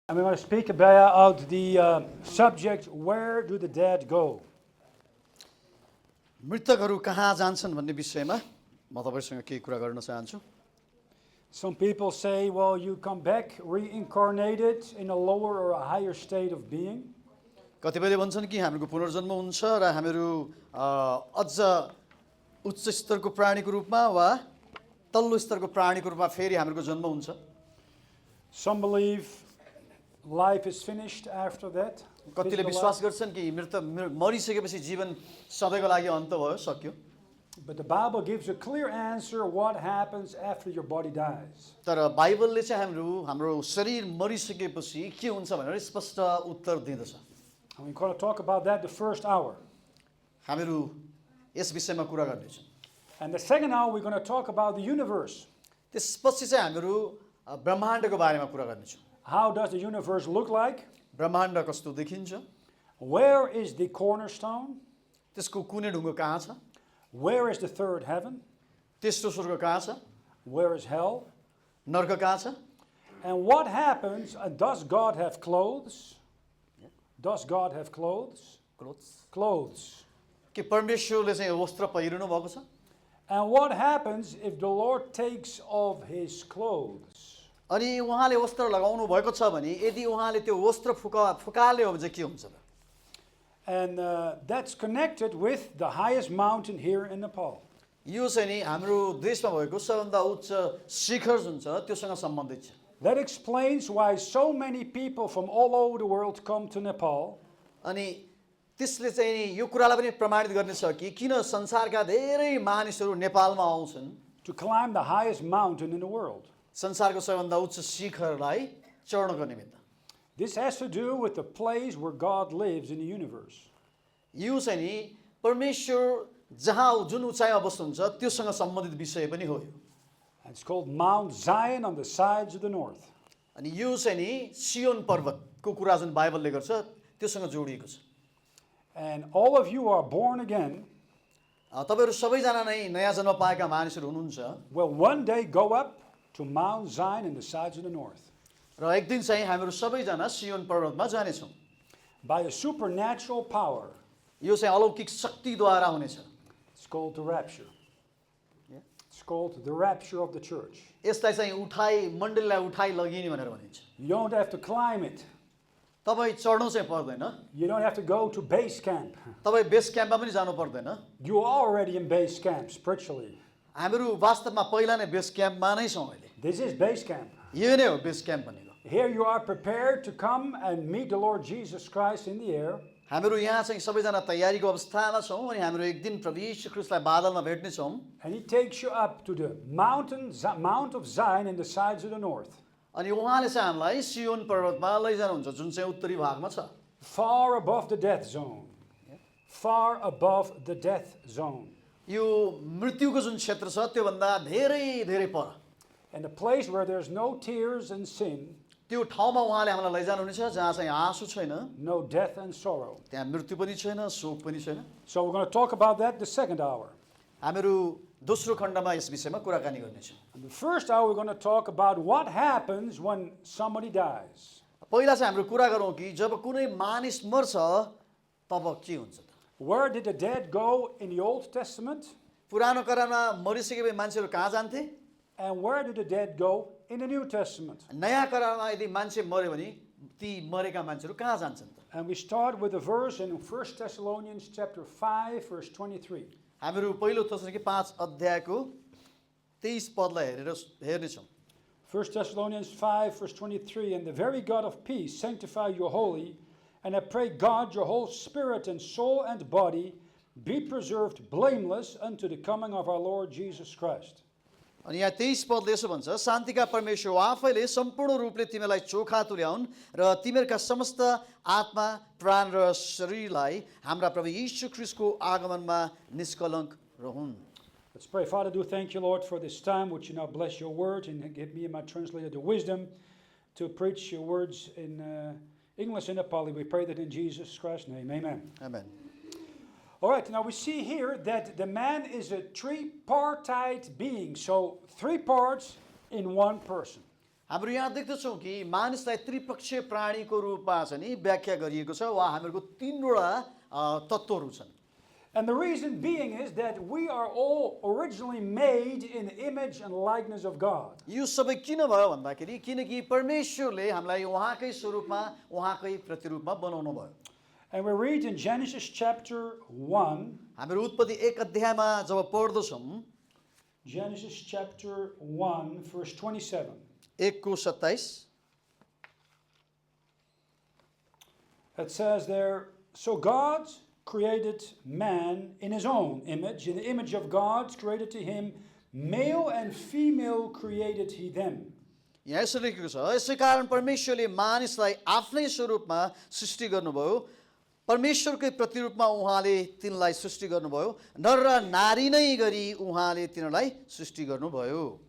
I'm going to speak about the subject, where do the dead go? मृतकहरू कहाँ जान्छन् भन्ने विषयमा म तपाईसँग केही कुरा गर्न चाहन्छु। Some people say, well, you come back reincarnated in a lower or a higher state of being. कतिपयले भन्छन् कि हामीको पुनर्जन्म हुन्छ र हामीहरू अझ उच्च स्तरको प्राणीको रूपमा वा तल्लो स्तरको प्राणीको रूपमा फेरि हाम्रो जन्म हुन्छ। Some believe life is finished after that. कतिले विश्वास गर्छन् कि मरिसकेपछि जीवन सधैँको लागि अन्त भयो, सक्यो। But the Bible gives a clear answer what happens after your body dies. तर बाइबलले चाहिँ हाम्रो शरीर मरिसकेपछि के हुन्छ भनेर स्पष्ट उत्तर दिँदछ। And we're going to talk about that the first hour. हामीहरू यस विषयमा कुरा गर्नेछौँ। And the second hour we're going to talk about the universe. त्यसपछि चाहिँ हामीहरू ब्रह्माण्डको बारेमा कुरा गर्नेछौँ। How does the universe look like? ब्रह्माण्ड कस्तो देखिन्छ? Where is the cornerstone? त्यसको कुनै ढुङ्गो कहाँ छ? Where is the third heaven? तेस्रो स्वर्ग कहाँ छ? Where is hell? नर्क कहाँ छ? And what happens? Does God have clothes? Does God have clothes? Clothes. के परमेश्वरले चाहिँ वस्त्र पहिरनु भएको छ? And what happens if the Lord takes off his clothes? अनि उहाँले वस्त्र लगाउनु भएको छ भने यदि उहाँले त्यो वस्त्र फुकाल्यो भने चाहिँ के हुन्छ त? And that's connected with the highest mountain here in Nepal. यो चाहिँ नि हाम्रो देशमा भएको सबभन्दा उच्च शिखर जुन छ त्योसँग सम्बन्धित छ। That explains why so many people from all over the world come to Nepal. अनि त्यसले चाहिँ नि यो कुरालाई पनि प्रमाणित गर्नेछ कि किन संसारका धेरै मानिसहरू नेपालमा आउँछन् To climb the highest mountain in the world. संसारको सबभन्दा उच्च शिखरलाई चढ्नको निमित्त। This has to do with the place where God lives in the universe. यो चाहिँ नि परमेश्वर जहाँ जुन उचाइमा बस्नुहुन्छ त्योसँग सम्बन्धित विषय पनि हो यो। And it's called Mount Zion on the sides of the north. अनि यो चाहिँ नि सियोन पर्वतको कुरा जुन बाइबलले गर्छ त्योसँग जोडिएको छ। And all of you are born again. तपाईहरु सबैजना नै नयाँ जन्म पाएका मानिसहरू हुनुहुन्छ। Will one day go up to Mount Zion in the sides of the north. र एक दिन चाहिँ हामीहरू सबैजना सियोन पर्वतमा जानेछौँ। By a supernatural power. यो चाहिँ अलौकिक शक्तिद्वारा हुनेछ। It's called the rapture. It's called the rapture of the church. यसलाई चाहिँ उठाइ मण्डलीलाई उठाइ लगिने भनेर भनिन्छ। You don't have to climb it. तपाई चढ्नु चाहिँ पर्दैन। You don't have to go to base camp. तपाई बेस क्याम्पमा पनि जानु पर्दैन। You are already in base camp spiritually. हामीहरू वास्तवमा पहिला नै बेस क्याम्पमा नै छौँ अहिले। This is base camp. यो नै हो बेस क्याम्प भनेको। Here you are prepared to come and meet the Lord Jesus Christ in the air. हामीहरू यहाँ चाहिँ सबैजना तयारीको अवस्थामा छौँ अनि हामीहरू एक दिन प्रभु यीशु ख्रीष्टलाई बादलमा भेट्ने छौँ। And he takes you up to the Mount of Zion in the sides of the north. अनि उहाँले चाहिँ हामीलाई सियोन पर्वतमा लैजानुहुन्छ जुन चाहिँ उत्तरी भागमा छ। Far above the death zone. Far above the death zone. यो मृत्युको जुन क्षेत्र छ त्यो भन्दा धेरै धेरै पर। And a place where there's no tears and sin. त्यो ठाउँमा उहाँले हामीलाई लैजानुहुनेछ जहाँ चाहिँ आँसु छैन, No death and sorrow. त्यहाँ मृत्यु पनि छैन, शोक पनि छैन। So we're going to talk about that the second hour. हामीहरू दोस्रो खण्डमा यस विषयमा कुराकानी गर्नेछौँ। In the first hour we're going to talk about what happens when somebody dies. पहिला चाहिँ हाम्रो कुरा गरौँ कि जब कुनै मानिस मर्छ तब के हुन्छ त? Where did the dead go in the Old Testament? पुरानो करारमा मरिसकेपछि मान्छेहरू कहाँ जान्थे? And where did the dead go in the New Testament? नयाँ करारमा यदि मान्छे मर्यो भने ती मरेका मान्छेहरू कहाँ जान्छन् त? And we start with a verse in 1 Thessalonians chapter 5 verse 23. हामीहरू पहिलो तेस्सलोनिके 5 अध्यायको 23 पदलाई हेर्नेछौँ। 1 Thessalonians 5 verse 23, and the very God of peace sanctify you wholly, and I pray God your whole spirit and soul and body be preserved blameless unto the coming of our Lord Jesus Christ. अनि यहाँ 23 पदले यसो भन्छ, शान्तिका परमेश्वर आफैले सम्पूर्ण रूपले तिमीलाई चोखा तुल्याउन् र तिमीहरूका समस्त आत्मा प्राण र शरीरलाई हाम्रा प्रभु यीशु ख्रीष्टको आगमनमा निष्कलङ्क रहून्। Let's pray. Father, do thank you, Lord, for this time which you now bless your word and give me and my translator the wisdom to preach your words in English and Nepali. We pray that in Jesus Christ's name. Amen. Amen. All right, now we see here that the man is a tripartite being, so three parts in one person. हाम्रो यहाँ देख्दछौँ कि मानिसलाई त्रिपक्षीय प्राणीको रूपमा चाहिँ नि व्याख्या गरिएको छ वा हामीहरूको तीनवटा तत्त्वहरू छन्। And the reason being is that we are all originally made in the image and likeness of God. यो सबै किन भयो भन्दाखेरि किनकि परमेश्वरले हामीलाई उहाँकै स्वरूपमा उहाँकै प्रतिरूपमा बनाउनु भयो। And we read in Genesis chapter 1, हामीहरू उत्पत्ति 1 अध्यायमा जब पढ्दछौँ Genesis chapter 1, verse 27. 1:27 It says there, so God created man in his own image. In the image of God created to him, male and female created he them. यहाँ यसो लेखेको छ, यसै कारण परमेश्वरले मानिसलाई आफ्नै स्वरूपमा सृष्टि गर्नुभयो, परमेश्वरकै प्रतिरूपमा उहाँले तिनलाई सृष्टि गर्नुभयो, नर र नारी नै गरी उहाँले तिनलाई सृष्टि गर्नुभयो।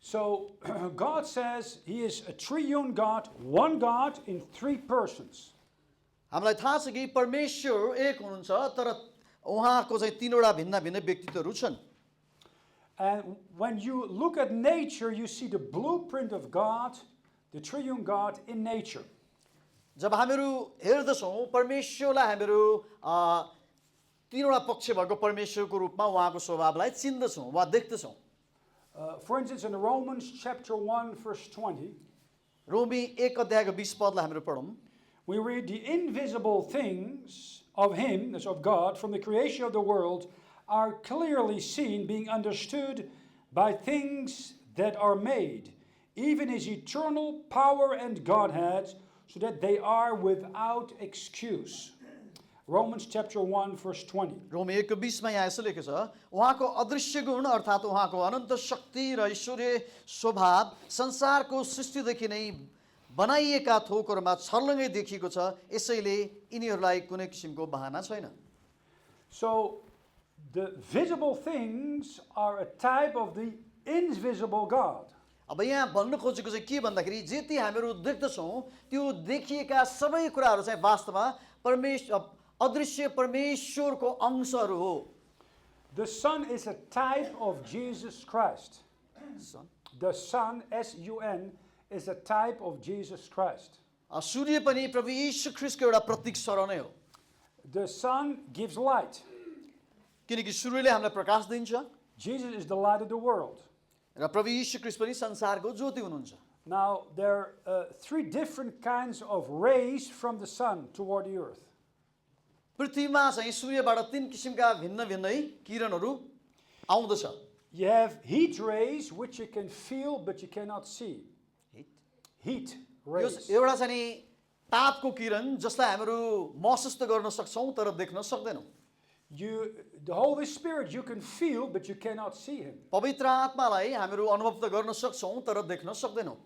So God says he is a triune God, one God in three persons. हामीलाई थाहा छ कि परमेश्वर एक हुनुहुन्छ तर उहाँको चाहिँ तीनवटा भिन्न भिन्न व्यक्तित्वहरू छन्। And when you look at nature, you see the blueprint of God, the triune God in nature. जब हामीहरू हेर्दछौँ परमेश्वरलाई हामीहरू तीनवटा पक्ष भएको परमेश्वरको रूपमा उहाँको स्वभावलाई चिन्दछौँ वा देख्दछौँ। For instance, in Romans chapter 1, verse 20, रोमी 1 अध्यायको 20 पदलाई हामीहरू पढौँ। we read the invisible things of him, that's of God, from the creation of the world, are clearly seen, being understood by things that are made, even his eternal power and Godhead, so that they are without excuse. Romans chapter 1, verse 20. रोमी 1 को 20 मा यहाँ यसो लेखेको छ, उहाँको अदृश्य गुण अर्थात् उहाँको अनन्त शक्ति र ईश्वरीय स्वभाव संसारको सृष्टिदेखि नै बनाइएका थोकहरूमा छर्लङ्गै देखिएको छ, यसैले यिनीहरूलाई कुनै किसिमको बहाना छैन। So the visible things are a type of the invisible God. अब यहाँ भन्नु खोजेको चाहिँ के भन्दाखेरि जति हामीहरू देख्दछौँ त्यो देखिएका सबै कुराहरू चाहिँ वास्तवमा अदृश्य परमेश्वरको अंशहरू हो। The sun is a type of Jesus Christ. The sun, S-U-N, is a type of Jesus Christ. सूर्य पनि प्रभु यीशु ख्रीष्टको एउटा प्रतीक स्वरूप नै हो। The sun gives light. किनकि सूर्यले हामीलाई प्रकाश दिन्छ Jesus is the light of the world. र प्रभु यीशु ख्रीष्ट पनि संसारको ज्योति हुनुहुन्छ। Now, there are three different kinds of rays from the sun toward the earth. पृथ्वीमा चाहिँ सूर्यबाट तीन किसिमका भिन्न भिन्नै किरणहरू आउँदछ। You have heat rays, which you can feel but you cannot see. Heat rays. यो एउटा चाहिँ नि तापको किरण जसलाई हामीहरू महसुस त गर्न सक्छौँ तर देख्न सक्दैनौँ। The Holy Spirit you can feel but you cannot see him. पवित्र आत्मालाई हामीहरू अनुभव त गर्न सक्छौँ तर देख्न सक्दैनौँ।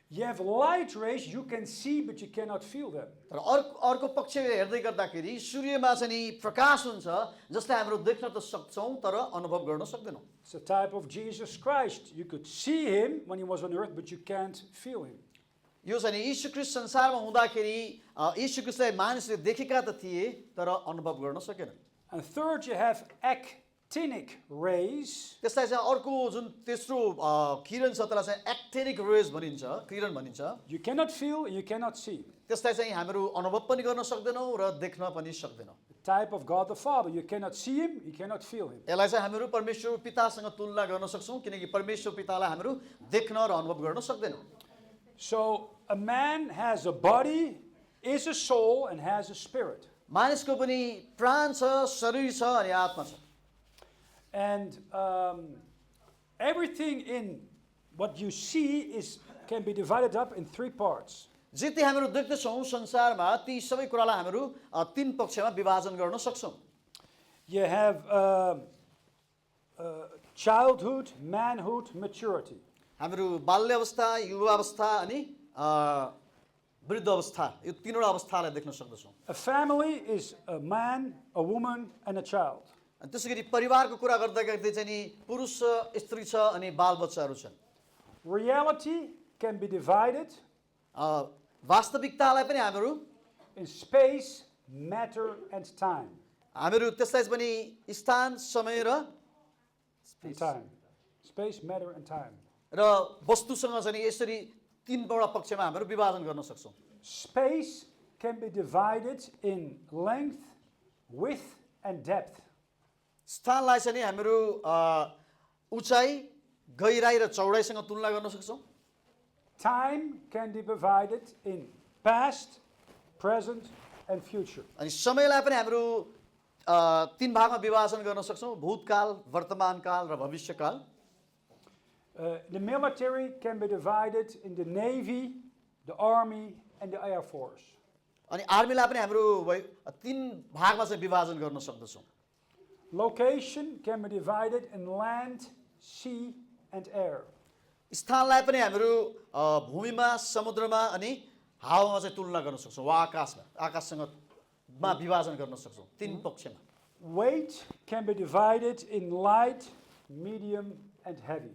You have light rays you can see but you cannot feel them. तर अर्को पक्ष हेर्दै गर्दाखेरि सूर्यमा चाहिँ नि प्रकाश हुन्छ जसलाई हामीहरू देख्न त सक्छौँ तर अनुभव गर्न सक्दैनौँ। It's a type of Jesus Christ. You could see him when he was on earth but you can't feel him. यो चाहिँ नि यीशु ख्रीष्ट संसारमा हुँदाखेरि यीशु ख्रीष्टलाई मानिसले देखेका त थिए तर अनुभव गर्न सकेन। And third, you have actinic rays. त्यसलाई चाहिँ अर्को जुन तेस्रो किरण छ त्यसलाई चाहिँ एक्टिनिक रेज भनिन्छ, किरण भनिन्छ। You cannot feel, you cannot see. त्यसलाई चाहिँ हामीहरू अनुभव पनि गर्न सक्दैनौँ र देख्न पनि सक्दैनौँ। Type of God the Father. You cannot see him, you cannot feel him. यसलाई चाहिँ हामीहरू परमेश्वर पितासँग तुलना गर्न सक्छौँ किनकि परमेश्वर पितालाई हामीहरू देख्न र अनुभव गर्न सक्दैनौँ। So a man has a body, is a soul, and has a spirit. मानिसको पनि प्राण छ, शरीर छ अनि आत्मा छ। And everything in what you see can be divided up in three parts. जति हामीहरू देख्दछौँ संसारमा ती सबै कुरालाई हामीहरू तीन पक्षमा विभाजन गर्न सक्छौँ। You have childhood, manhood, maturity. हामीहरू बाल्य अवस्था, युवा अवस्था अनि वृद्ध अवस्था यो तीनवटा अवस्थालाई देख्न सक्दछौँ। A family is a man, a woman, and a child. अनि त्यसैगरी परिवारको कुरा गर्दा गर्दै चाहिँ नि पुरुष छ, स्त्री छ अनि बालबच्चाहरू छन्। Reality can be divided वास्तविकतालाई पनि हामीहरू in space, matter, and time. हामीहरू त्यसलाई पनि स्थान, समय र And time. Space, matter, and time. र वस्तुसँग चाहिँ यसरी तीनवटा पक्षमा हामीहरू विभाजन गर्न सक्छौँ। Space can be divided in length, width, and depth. स्थानलाई चाहिँ हामीहरू उचाइ, गहिराई र चौडाइसँग तुलना गर्न सक्छौँ। Time can be divided in past, present, and future. अनि समयलाई पनि हामीहरू तीन भागमा विभाजन गर्न सक्छौँ, भूतकाल, वर्तमान काल र भविष्यकाल। The military can be divided in the Navy, the Army, and the Air Force. अनि आर्मीलाई पनि हाम्रो तीन भागमा चाहिँ विभाजन गर्न सक्दछौँ। Location can be divided in land, sea, and air. स्थानलाई पनि हामीहरू भूमिमा, समुद्रमा अनि हावामा चाहिँ तुलना गर्न सक्छौँ, वा आकाशसँग विभाजन गर्न सक्छौँ, तीन पक्षमा। Weight can be divided in light, medium, and heavy.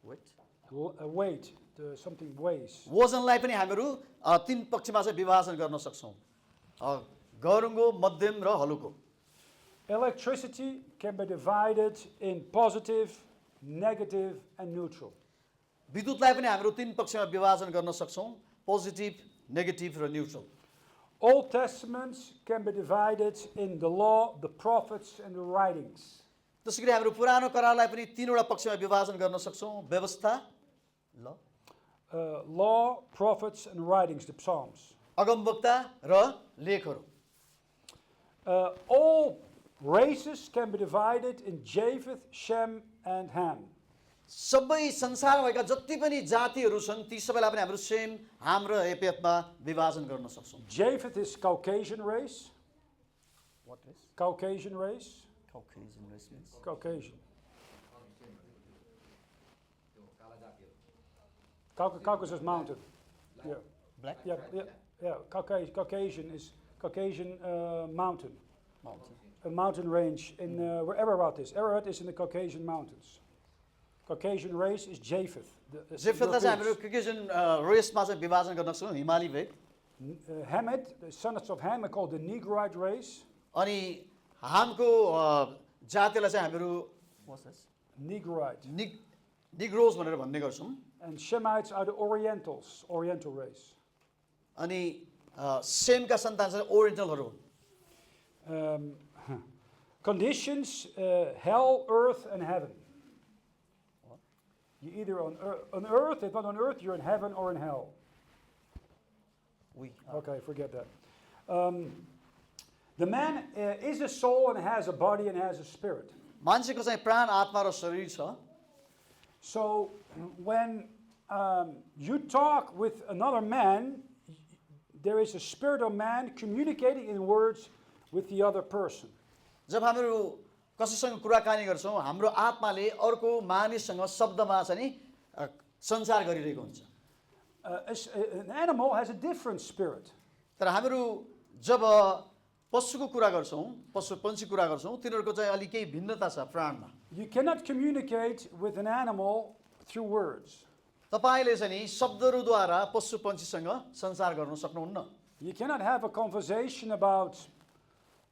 Weight, something weighs. वजनलाई पनि हामीहरू तीन पक्षमा चाहिँ विभाजन गर्न सक्छौँ, गरुङ्गो, मध्यम र हलुको। Electricity can be divided in positive, negative, and neutral. विद्युतलाई पनि हाम्रो तीन पक्षमा विभाजन गर्न सक्छौँ, पोजिटिभ, नेगेटिभ र neutral. Old Testaments can be divided in the law, the prophets, and the writings. त्यसै गरी हाम्रो पुरानो करारलाई पनि तीनवटा पक्षमा विभाजन गर्न सक्छौँ, व्यवस्था, Law, prophets, and writings, the Psalms. अगमवक्ता र लेखहरू। All races can be divided in Japheth, Shem, and Ham. सबै संसारमा भएका जति पनि जातिहरू छन् ती सबैलाई पनि हाम्रो सेम, हाम र एपेतमा विभाजन गर्न सक्छौँ। Japheth is Caucasian race. What is? Caucasian race. Caucasian race means? Caucasian. Caucasus Mountain. Yeah. Black? Yeah. Caucasian is Caucasian mountain. Mountain. A mountain range in where Ararat is. Ararat is in the Caucasian mountains. Caucasian race is Japheth. जेफेतलाई चाहिँ हाम्रो क्युकेजन रेसमा चाहिँ विभाजन गर्न सक्छौँ, हिमाली भेग। Hamid, the sons of Ham are called the Negroid race. अनि हामको जातिलाई चाहिँ हामीहरू Negroid. निग्रोज भनेर भन्ने गर्छौँ। And Shemites are the Orientals, Oriental race. अनि सेमका सन्तान चाहिँ ओरिएन्टलहरू हुन्। Conditions, hell, earth, and heaven. You're either on earth, if not on earth, you're in heaven or in hell. Okay, forget that. The man is a soul and has a body and has a spirit. मान्छेको चाहिँ प्राण, आत्मा र शरीर छ। So when you talk with another man, there is a spirit of man communicating in words with the other person. जब हामीहरू कसैसँग कुराकानी गर्छौँ, हाम्रो आत्माले अर्को मानिससँग शब्दमा चाहिँ नि संचार गरिरहेको हुन्छ। An animal has a different spirit. तर हामीहरू जब पशुको कुरा गर्छौँ, पशु पन्छी कुरा गर्छौँ, तिनीहरूको चाहिँ अलिक केही भिन्नता छ प्राणमा। You cannot communicate with an animal through words. तपाईले चाहिँ नि शब्दहरूद्वारा पशु पन्छीसँग संचार गर्न सक्नुहुन्न। You cannot have a conversation about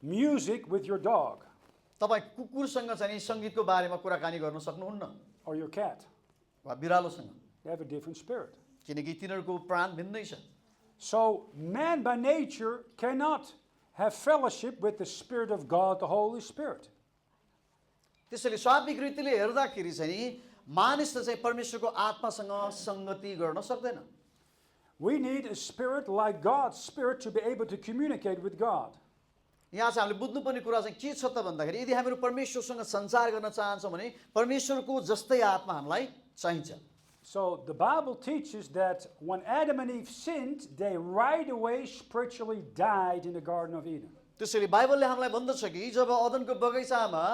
music with your dog तपाईँ कुकुरसँग चाहिँ नि सङ्गीतको बारेमा कुराकानी गर्न सक्नुहुन्न, or your cat. वा बिरालोसँग, They have a different spirit. किनकि तिनीहरूको प्राण भिन्नै छ। So man by nature cannot have fellowship with the Spirit of God, the Holy Spirit. त्यसैले स्वाभाविक रीतिले हेर्दाखेरि चाहिँ नि मानिसले चाहिँ परमेश्वरको आत्मासँग सङ्गति गर्न सक्दैन। We need a spirit like God's spirit to be able to communicate with God. यहाँ चाहिँ हामीले बुझ्नुपर्ने कुरा चाहिँ के छ त भन्दाखेरि यदि हामीहरू परमेश्वरसँग संसार गर्न चाहन्छौँ भने परमेश्वरको जस्तै आत्मा हामीलाई चाहिन्छ। So the Bible teaches that when Adam and Eve sinned, they right away spiritually died in the Garden of Eden. त्यसैले बाइबलले हामीलाई भन्दछ कि जब अदनको बगैँचामा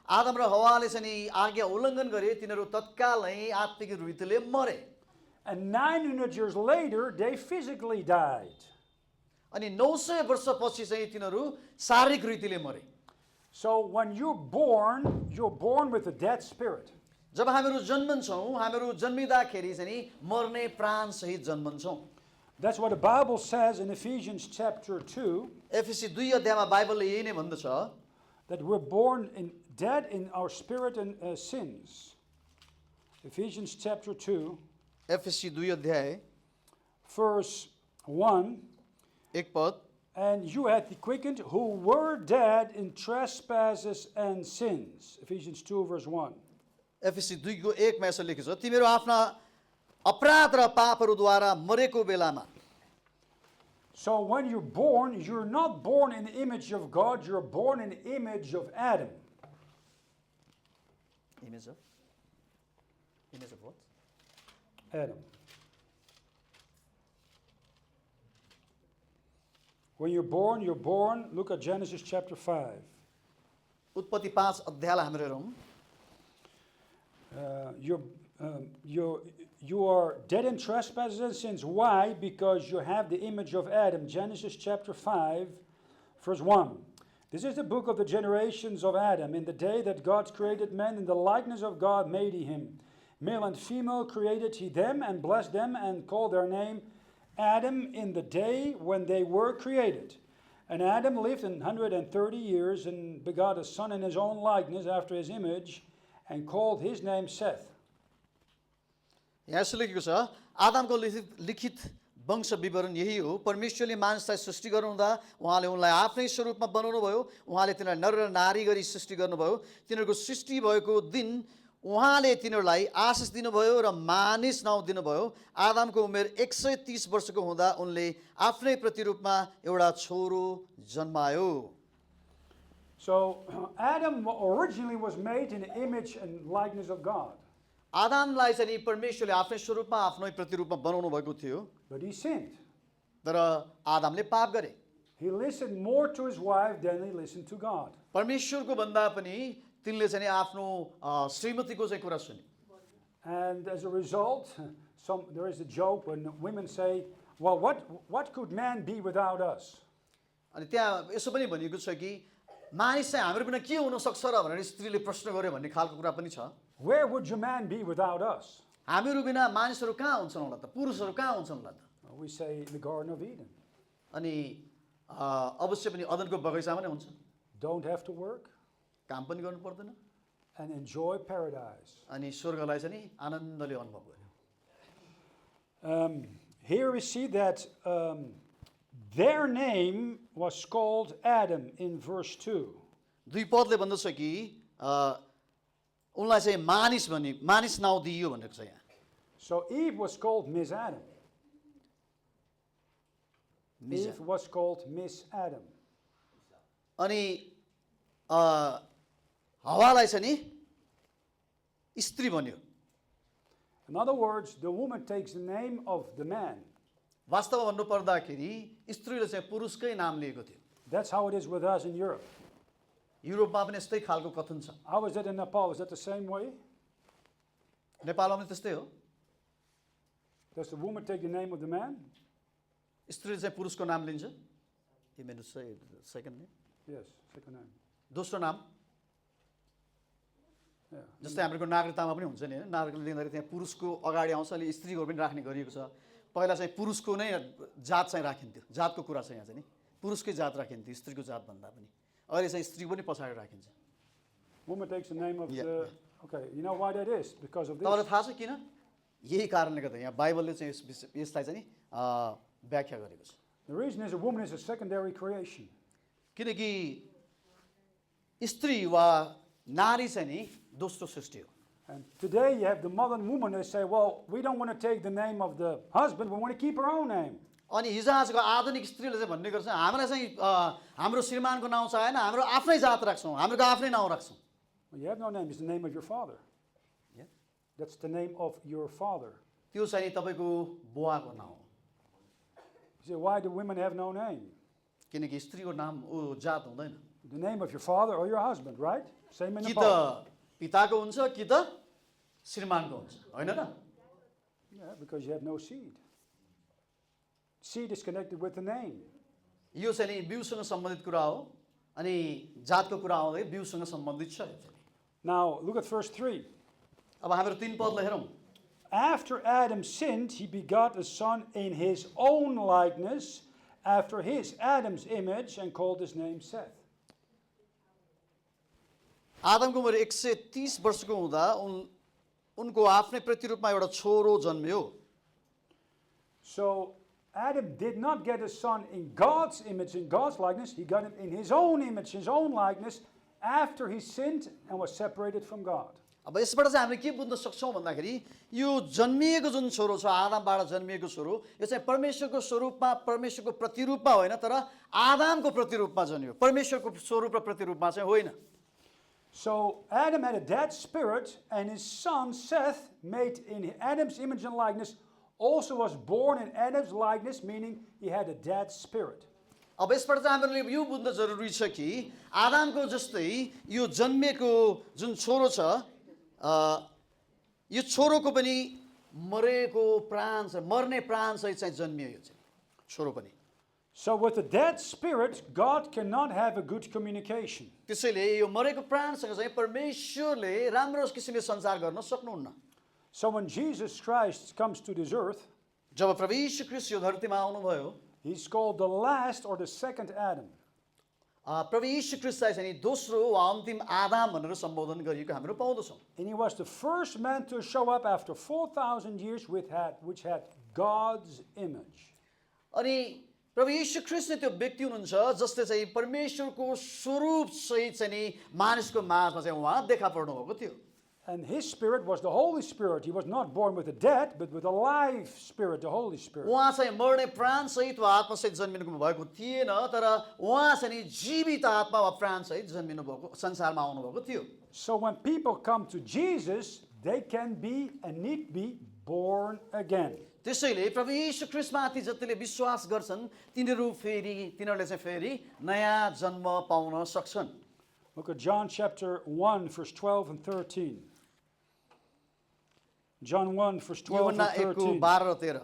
आदम र हवाले चाहिँ नि आज्ञा उल्लङ्घन गरे, तिनीहरू तत्कालै आत्मिक रीतिले मरे। And 900 years later, they physically died. अनि 900 वर्षपछि चाहिँ तिनीहरू शारीरिक रीतिले मरे। So when you're born with a dead spirit. जब हामीहरू जन्मन्छौँ, हामीहरू जन्मिँदाखेरि चाहिँ नि मर्ने प्राण सहित जन्मन्छौँ। That's what the Bible says in Ephesians chapter 2. FAC 2 अध्यायमा बाइबलले यही नै भन्दछ, That we're born dead in our spirit and sins. Ephesians chapter 2, FSc 2 अध्याय verse 1. 1 पद, And you hath he quickened who were dead in trespasses and sins. Ephesians 2, verse 1. FSc 2 को 1 मा यसो लेखेको छ, तिमीहरू आफ्ना अपराध र पापहरूद्वारा मरेको बेलामा. So when you're born, you're not born in the image of God, you're born in the image of Adam. Image of what? Adam. When you're born, look at Genesis chapter 5. उत्पत्ति 5 अध्यायलाई हाम्रो हेरौँ. You are dead in trespasses and sins. Why? Because you have the image of Adam. Genesis chapter 5, verse 1. This is the book of the generations of Adam. In the day that God created man, in the likeness of God made he him. Male and female created he them, and blessed them, and called their name Adam in the day when they were created. And Adam lived 130 years, and begot a son in his own likeness after his image, and called his name Seth. यहाँ यसो लेखेको छ, आदमको लिखित वंश विवरण यही हो. परमेश्वरले मानिसलाई सृष्टि गर्नुहुँदा उहाँले उनलाई आफ्नै स्वरूपमा बनाउनु भयो. उहाँले तिनीहरूलाई नर र नारी गरी सृष्टि गर्नुभयो. तिनीहरूको सृष्टि भएको दिन उहाँले तिनीहरूलाई आशिष दिनुभयो र मानिस नाउँ दिनुभयो. आदमको उमेर 130 वर्षको हुँदा उनले आफ्नै प्रतिरूपमा एउटा छोरो जन्मायो. So Adam originally was made in the image and likeness of God. आदमलाई चाहिँ परमेश्वरले आफ्नै स्वरूपमा आफ्नै प्रतिरूपमा बनाउनु भएको थियो. But he sinned. तर आदमले पाप गरे. He listened more to his wife than he listened to God. परमेश्वरको भन्दा पनि तिनले चाहिँ आफ्नो श्रीमतीको चाहिँ कुरा सुने. And as a result, there is a joke when women say, well, what could man be without us? अनि त्यहाँ यसो पनि भनिएको छ कि मानिस चाहिँ हाम्रो बिना के हुन सक्छ र भनेर स्त्रीले प्रश्न गर्यो भन्ने खालको कुरा पनि छ. Where would your man be without us? हामीहरू बिना मानिसहरू कहाँ हुन्छन् होला त, पुरुषहरू कहाँ हुन्छन् होला त. We say in the Garden of Eden. अनि अवश्य पनि अदनको बगैँचामा नै हुन्छ. Don't have to work काम पनि गर्नु पर्दैन and enjoy paradise. अनि स्वर्गलाई चाहिँ नि आनन्दले अनुभव गर्यो. Here we see that their name was called Adam in verse 2. 2 पदले भन्दछ कि उनलाई चाहिँ मानिस नाउँ दिइयो भनेको छ यहाँ. So Eve was called Miss Adam. Eve was called Miss Adam. अनि हवालाई चाहिँ नि स्त्री भन्यो. In other words, the woman takes the name of the man. वास्तवमा भन्नु पर्दाखेरि स्त्रीले चाहिँ पुरुषकै नाम लिएको थियो. That's how it is with us in Europe. युरोपमा पनि यस्तै खालको कथन छ. How is it in Nepal? Is that the same way? नेपालमा पनि त्यस्तै हो. Does the woman take the name of the man? स्त्रीले चाहिँ पुरुषको नाम लिन्छ. Second name, Yes, second name. दोस्रो नाम. Yeah. जस्तै हाम्रो नागरिकतामा पनि हुन्छ नि हैन, नागरिकता लिँदाखेरि त्यहाँ पुरुषको अगाडि आउँछ, अलि स्त्रीको पनि राख्ने गरिएको छ. पहिला चाहिँ पुरुषको नै जात चाहिँ राखिन्थ्यो. जातको कुरा चाहिँ यहाँ चाहिँ नि पुरुषकै जात राखिन्थ्यो स्त्रीको जात भन्दा पनि. अहिले चाहिँ स्त्री पनि पछाडि राखिन्छ. Woman takes the name of Yeah, the... Okay, you know why that is? Because of this. तपाईँलाई थाहा छ किन? यही कारणले गर्दा यहाँ बाइबलले चाहिँ यसलाई चाहिँ नि व्याख्या गरेको छ. The reason is a woman is a secondary creation. किनकि स्त्री वा नारी चाहिँ नि दोस्रो सृष्टि हो. And today you have the modern woman, they say, well, we don't want to take the name of the husband, we want to keep our own name. अनि हिजो आजको आधुनिक स्त्रीले चाहिँ भन्ने गर्छ हामीलाई चाहिँ हाम्रो श्रीमानको नाउँ चाहिएन, हाम्रो आफ्नै जात राख्छौँ, हाम्रो आफ्नै नाउँ राख्छौँ. Well, you have no name, it's the name of your father. Yeah. That's the name of your father. त्यो चाहिँ तपाईँको बुवाको नाउँ हो. You say, why do women have no name? किनकि स्त्रीको नाम ऊ जात हुँदैन. The name of your father or your husband, right? Same in कि Nepal. त पिताको हुन्छ कि त श्रीमानको हुन्छ, होइन र? Yeah, because you have no seed. Seed is connected with the name. यो चाहिँ नि बिउसँग सम्बन्धित कुरा हो. अनि जातको कुरा आउँदै बिउसँग सम्बन्धित छ. Now, look at verse 3. अब हाम्रो 3 पदलाई हेरौँ. After Adam sinned, he begot a son in his own likeness, after Adam's image, and called his name Seth. आदमको उमेर 130 वर्षको हुँदा उनको आफ्नै प्रतिरूपमा एउटा छोरो जन्मियो। So Adam did not get a son in God's image, in God's likeness. He got him in his own image, his own likeness, after he sinned and was separated from God. अब यसबाट चाहिँ हामीले के बुझ्न सक्छौँ भन्दाखेरि यो जन्मिएको जुन छोरो छ आदमबाट जन्मिएको छोरो यो चाहिँ परमेश्वरको स्वरूपमा परमेश्वरको प्रतिरूपमा होइन तर आदमको प्रतिरूपमा जन्मियो परमेश्वरको स्वरूप र प्रतिरूपमा चाहिँ होइन। So Adam had a dead spirit, and his son Seth, made in Adam's image and likeness, also was born in Adam's likeness, meaning he had a dead spirit. अब यसबाट चाहिँ हामीले यो बुझ्न जरुरी छ कि आदमको जस्तै यो जन्मिएको जुन छोरो छ यो छोरोको पनि मरेको प्राण छ मर्ने प्राण सहित चाहिँ जन्मियो यो चाहिँ छोरो पनि। So with a dead spirit, God cannot have a good communication. त्यसैले यो मरेको प्राणसँग चाहिँ परमेश्वरले राम्रो किसिमले सञ्चार गर्न सक्नुहुन्न। So when Jesus Christ comes to this earth, जब प्रभु यीशु ख्रीष्ट यो धरतीमा आउनुभयो he's called the last or the second Adam. प्रभु यीशु ख्रीष्टलाई चाहिँ दोस्रो वा अन्तिम आदम भनेर सम्बोधन गरिएको हाम्रो पाउँदछौँ। And he was the first man to show up after 4,000 years which had God's image. अनि प्रभु यीशु ख्रीष्ट त्यो व्यक्ति हुनुहुन्छ जसले चाहिँ परमेश्वरको स्वरूप सहित चाहिँ नि मानिसको माझमा चाहिँ उहाँ देखा पर्नु भएको थियो। And his spirit was the Holy Spirit. He was not born with a dead, but with a live spirit, the Holy Spirit. उहाँ चाहिँ मर्ने प्राण सहित वा आत्मा सहित जन्मिनु भएको थिएन तर उहाँ चाहिँ नि जीवित आत्मा वा प्राण सहित जन्मिनु भएको संसारमा आउनु भएको थियो। So when people come to Jesus, they can be and need to be born again. त्यसैले प्रभु यीशु ख्रीष्टमाथि जतिले विश्वास गर्छन् तिनीहरूले चाहिँ फेरि नयाँ जन्म पाउन सक्छन्। Look at John chapter 1, verse 12 and 13. John 1, verse 12 and यूहन्ना 1 को 13. 12 र 13।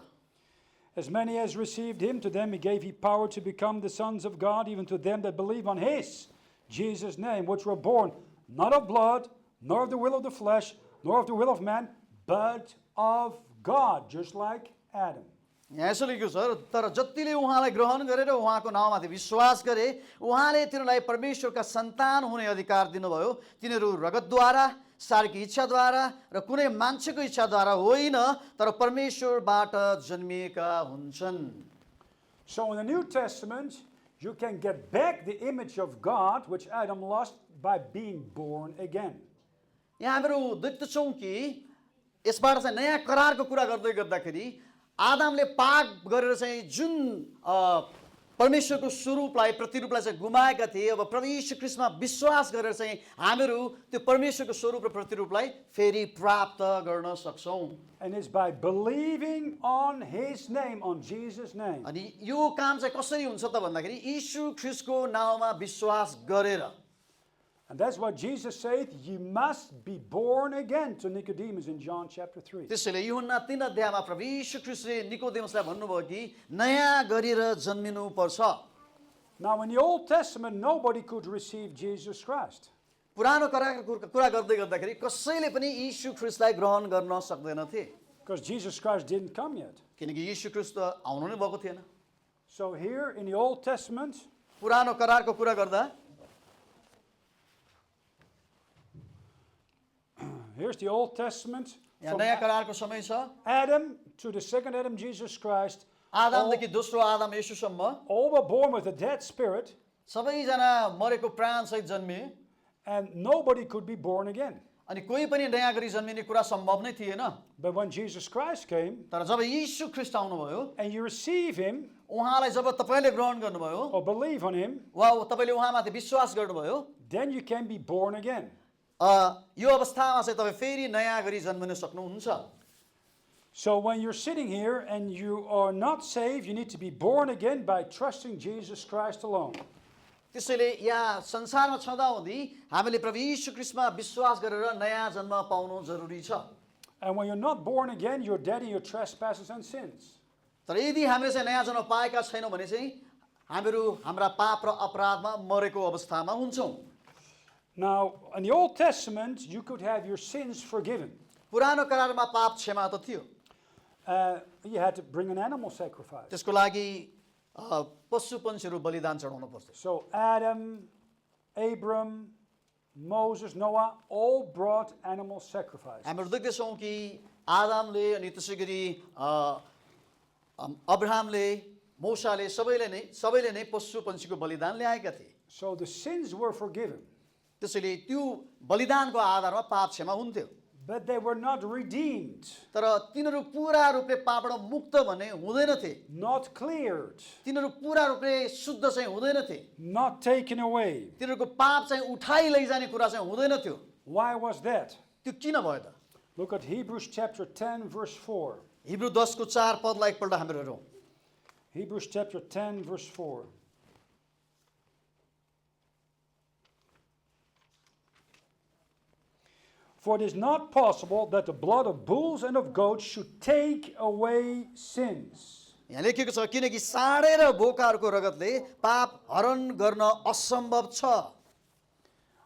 As many as received him, to them he gave he power to become the sons of God, even to them that believe on his, Jesus' name, which were born not of blood, nor of the will of the flesh, nor of the will of man, but of God, just like Adam. यहाँ यसो लेखेको छ तर जतिले उहाँलाई ग्रहण गरेर उहाँको नाउँमाथि विश्वास गरे उहाँले तिनीहरूलाई परमेश्वरका सन्तान हुने अधिकार दिनुभयो। तिनीहरू रगतद्वारा शारीरिक इच्छाद्वारा र कुनै मान्छेको इच्छाद्वारा होइन तर परमेश्वरबाट जन्मिएका हुन्छन्। So in the New Testament, you can get back the image of God, which Adam lost, by being born again. यहाँ हामीहरू देख्दछौँ कि यसबाट चाहिँ नयाँ करारको कुरा गर्दाखेरि आदमले पाप गरेर चाहिँ जुन परमेश्वरको स्वरूपलाई प्रतिरूपलाई चाहिँ गुमाएका थिए अब प्रभु यीशु ख्रीष्टमा विश्वास गरेर चाहिँ हामीहरू त्यो परमेश्वरको स्वरूप र प्रतिरूपलाई फेरि प्राप्त गर्न सक्छौँ। And it's by believing on his name, on Jesus' name. अनि यो काम चाहिँ कसरी हुन्छ त भन्दाखेरि यीशु ख्रीष्टको नाउँमा विश्वास गरेर। And that's what Jesus said, you must be born again, to Nicodemus in John chapter 3. त्यसैले यूहन्ना 3 अध्यायमा प्रभु यीशु ख्रीष्टले निकोदेमुसलाई भन्नुभयो कि नयाँ गरेर जन्मिनु पर्छ। Now in the Old Testament, nobody could receive Jesus Christ. पुरानो करारको कुरा गर्दाखेरि कसैले पनि यीशु ख्रीष्टलाई ग्रहण गर्न सक्दैनथे Because Jesus Christ didn't come yet. किनकि यीशु ख्रीष्ट त आउनु नै भएको थिएन। So here in the Old Testament, पुरानो करारको कुरा गर्दा here's the Old Testament. यहाँ From नयाँ करारको समय छ। Adam to the second Adam, Jesus Christ. आदमदेखि दोस्रो Adam येशूसम्म All were born with a dead spirit, सबैजना मरेको प्राण सहित जन्मिए and nobody could be born again. अनि कोही पनि नयाँ गरी जन्मिने कुरा सम्भव नै थिएन। But when Jesus Christ came, तर जब यीशु ख्रीष्ट आउनुभयो and you receive him उहाँलाई जब तपाईँले ग्रहण गर्नुभयो or believe on him, वा तपाईँले उहाँमाथि विश्वास गर्नुभयो then you can be born again. यो अवस्थामा चाहिँ तपाईँ फेरि नयाँ गरी जन्मिन सक्नुहुन्छ। So when you're sitting here and you are not saved, you need to be born again by trusting Jesus Christ alone. त्यसैले यहाँ संसारमा छँदाहुँदी हामीले प्रभु यीशु ख्रीष्टमा विश्वास गरेर नयाँ जन्म पाउनु जरुरी छ। And when you're not born again, you're dead in your trespasses and sins. तर यदि हामीले चाहिँ नयाँ जन्म पाएका छैनौँ भने चाहिँ हामीहरू हाम्रा पाप र अपराधमा मरेको अवस्थामा हुन्छौँ। Now, in the Old Testament, you could have your sins forgiven. पुरानो करारमा पाप क्षमा त थियो। You had to bring an animal sacrifice. त्यसको लागि पशु पन्छीहरू बलिदान चढाउनु पर्छ। So Adam, Abram, Moses, Noah, all brought animal sacrifices. हामीहरू देख्दैछौँ कि आदमले अनि त्यसै गरी अब्राहमले मौसाले सबैले नै पशु पन्छीको बलिदान ल्याएका थिए। So the sins were forgiven, त्यसैले त्यो बलिदानको आधारमा पाप क्षमा हुन्थ्यो। but they were not redeemed, तर तिनीहरू पूरा रूपले पापबाट मुक्त भने हुँदैनथे, not cleared, तिनीहरू पूरा रूपले शुद्ध चाहिँ हुँदैनथे, not taken away. तिनीहरूको पाप चाहिँ उठाइ लैजाने कुरा चाहिँ हुँदैनथ्यो। Why was that? त्यो किन भयो त? Look at Hebrews chapter 10, verse 4. Hebrew 10 को 4 पदलाई एकपल्ट हाम्रो हेरौँ। Hebrews chapter 10, verse 4. For it is not possible that the blood of bulls and of goats should take away sins. यहाँ लेखेको छ किनकि साँडे र बोकाहरूको रगतले पाप हरण गर्न असम्भव छ।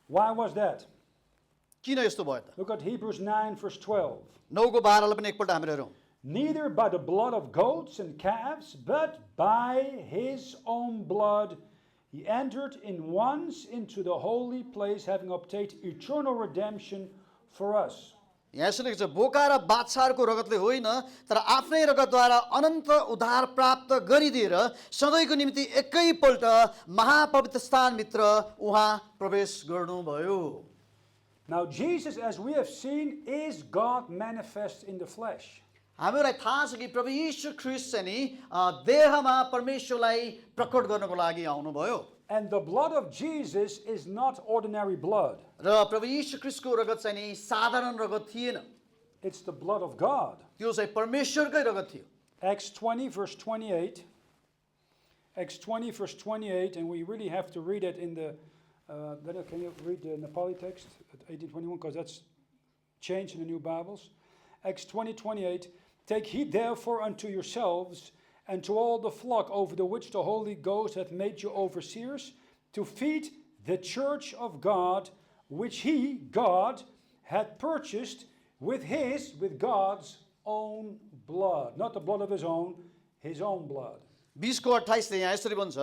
Why was that? किन यस्तो भयो त? Look at Hebrews 9, verse 12. 9 को 12 लाई पनि एकपल्ट हाम्रो हेरौँ। Neither by the blood of goats and calves, but by his own blood he entered in once into the holy place, having obtained eternal redemption for us. यहाँ यसो लेखेको छ बोका र बाछाहरूको रगतले होइन तर आफ्नै रगतद्वारा अनन्त उद्धार प्राप्त गरिदिएर सधैँको निम्ति एकैपल्ट महापवित्र स्थानभित्र उहाँ प्रवेश गर्नुभयो। Now Jesus, as we have seen, is God manifest in the flesh. हामीलाई थाहा छ कि प्रभु यीशु ख्रीष्ट चाहिँ नि देहमा परमेश्वरलाई प्रकट गर्नको लागि आउनुभयो। And the blood of Jesus is not ordinary blood. र प्रभु यीशु ख्रीष्टको रगत चाहिँ नि साधारण रगत थिएन, It's the blood of God. त्यो चाहिँ परमेश्वरकै रगत थियो। Acts 20, verse 28. Acts 20, verse 28, and we really have to read it in the, can you read the Nepali text at 1821, because that's changed in the new Bibles. Acts 20, 28. Take heed therefore unto yourselves and to all the flock over the which the Holy Ghost hath made you overseers, to feed the church of God, which he, God, had purchased with God's own blood. Not the blood of his own blood. 20 को 28 ले यहाँ यसरी भन्छ,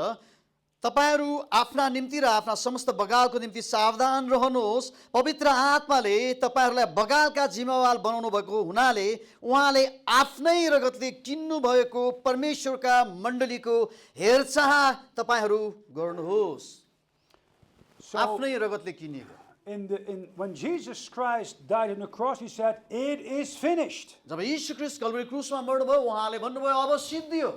तपाईहरू आफ्ना निम्ति र आफ्ना समस्त बगालको निम्ति सावधान रहनुहोस्। पवित्र आत्माले तपाईहरूलाई बगालका जिम्मेवार बनाउनु भएको हुनाले उहाँले आफ्नै रगतले किन्नु भएको परमेश्वरका मण्डलीको हेरचाह तपाईहरू गर्नुहोस्। आफ्नै रगतले किनिएको। When Jesus Christ died on the cross, he said, "It is finished." जब यीशु ख्रीष्ट कल्वरी क्रुसमा मर्नुभयो उहाँले भन्नुभयो अब सिद्धियो।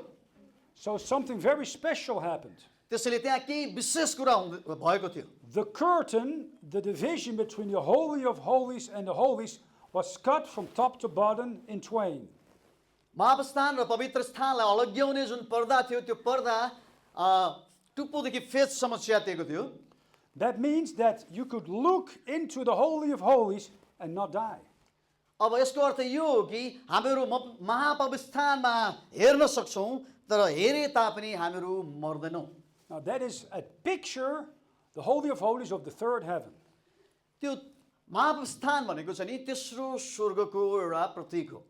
So something very special happened. त्यसैले त्यहाँ केही विशेष कुरा भएको थियो। The curtain, the division between the Holy of Holies and the Holies, was cut from top to bottom in twain. Mahasthan र पवित्र स्थानलाई अलग्याउने जुन पर्दा थियो त्यो पर्दा टुप्पोदेखि फेदसम्म च्यातिएको थियो। That means that you could look into the Holy of Holies and not die. अब यसको अर्थ यो हो कि हामीहरू महापवित्र स्थानमा हेर्न सक्छौँ तर हेरे तापनि हामीहरू मर्दैनौँ। Now that is a picture, the Holy of Holies, of the third heaven. त्यो महापवित्र स्थान भनेको चाहिँ नि तेस्रो स्वर्गको एउटा प्रतीक हो।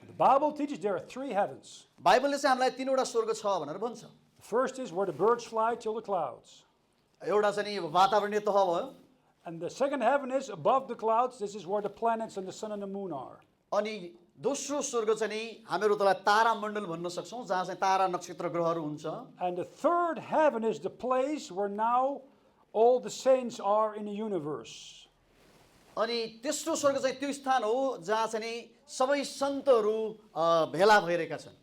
The Bible teaches there are three heavens. बाइबलले चाहिँ हामीलाई तीनवटा स्वर्ग छ भनेर भन्छ। The first is where the birds fly till the clouds. एउटा चाहिँ नि वातावरणीय तह भयो। And the second heaven is above the clouds. This is where the planets and the sun and the moon are. अनि दोस्रो स्वर्ग चाहिँ नि हामीहरू त्यसलाई तारा मण्डल भन्न सक्छौँ जहाँ चाहिँ तारा नक्षत्र ग्रहहरू हुन्छ। And the third heaven is the place where now all the saints are in the universe. अनि तेस्रो स्वर्ग चाहिँ त्यो स्थान हो जहाँ चाहिँ नि सबै सन्तहरू भेला भइरहेका छन्।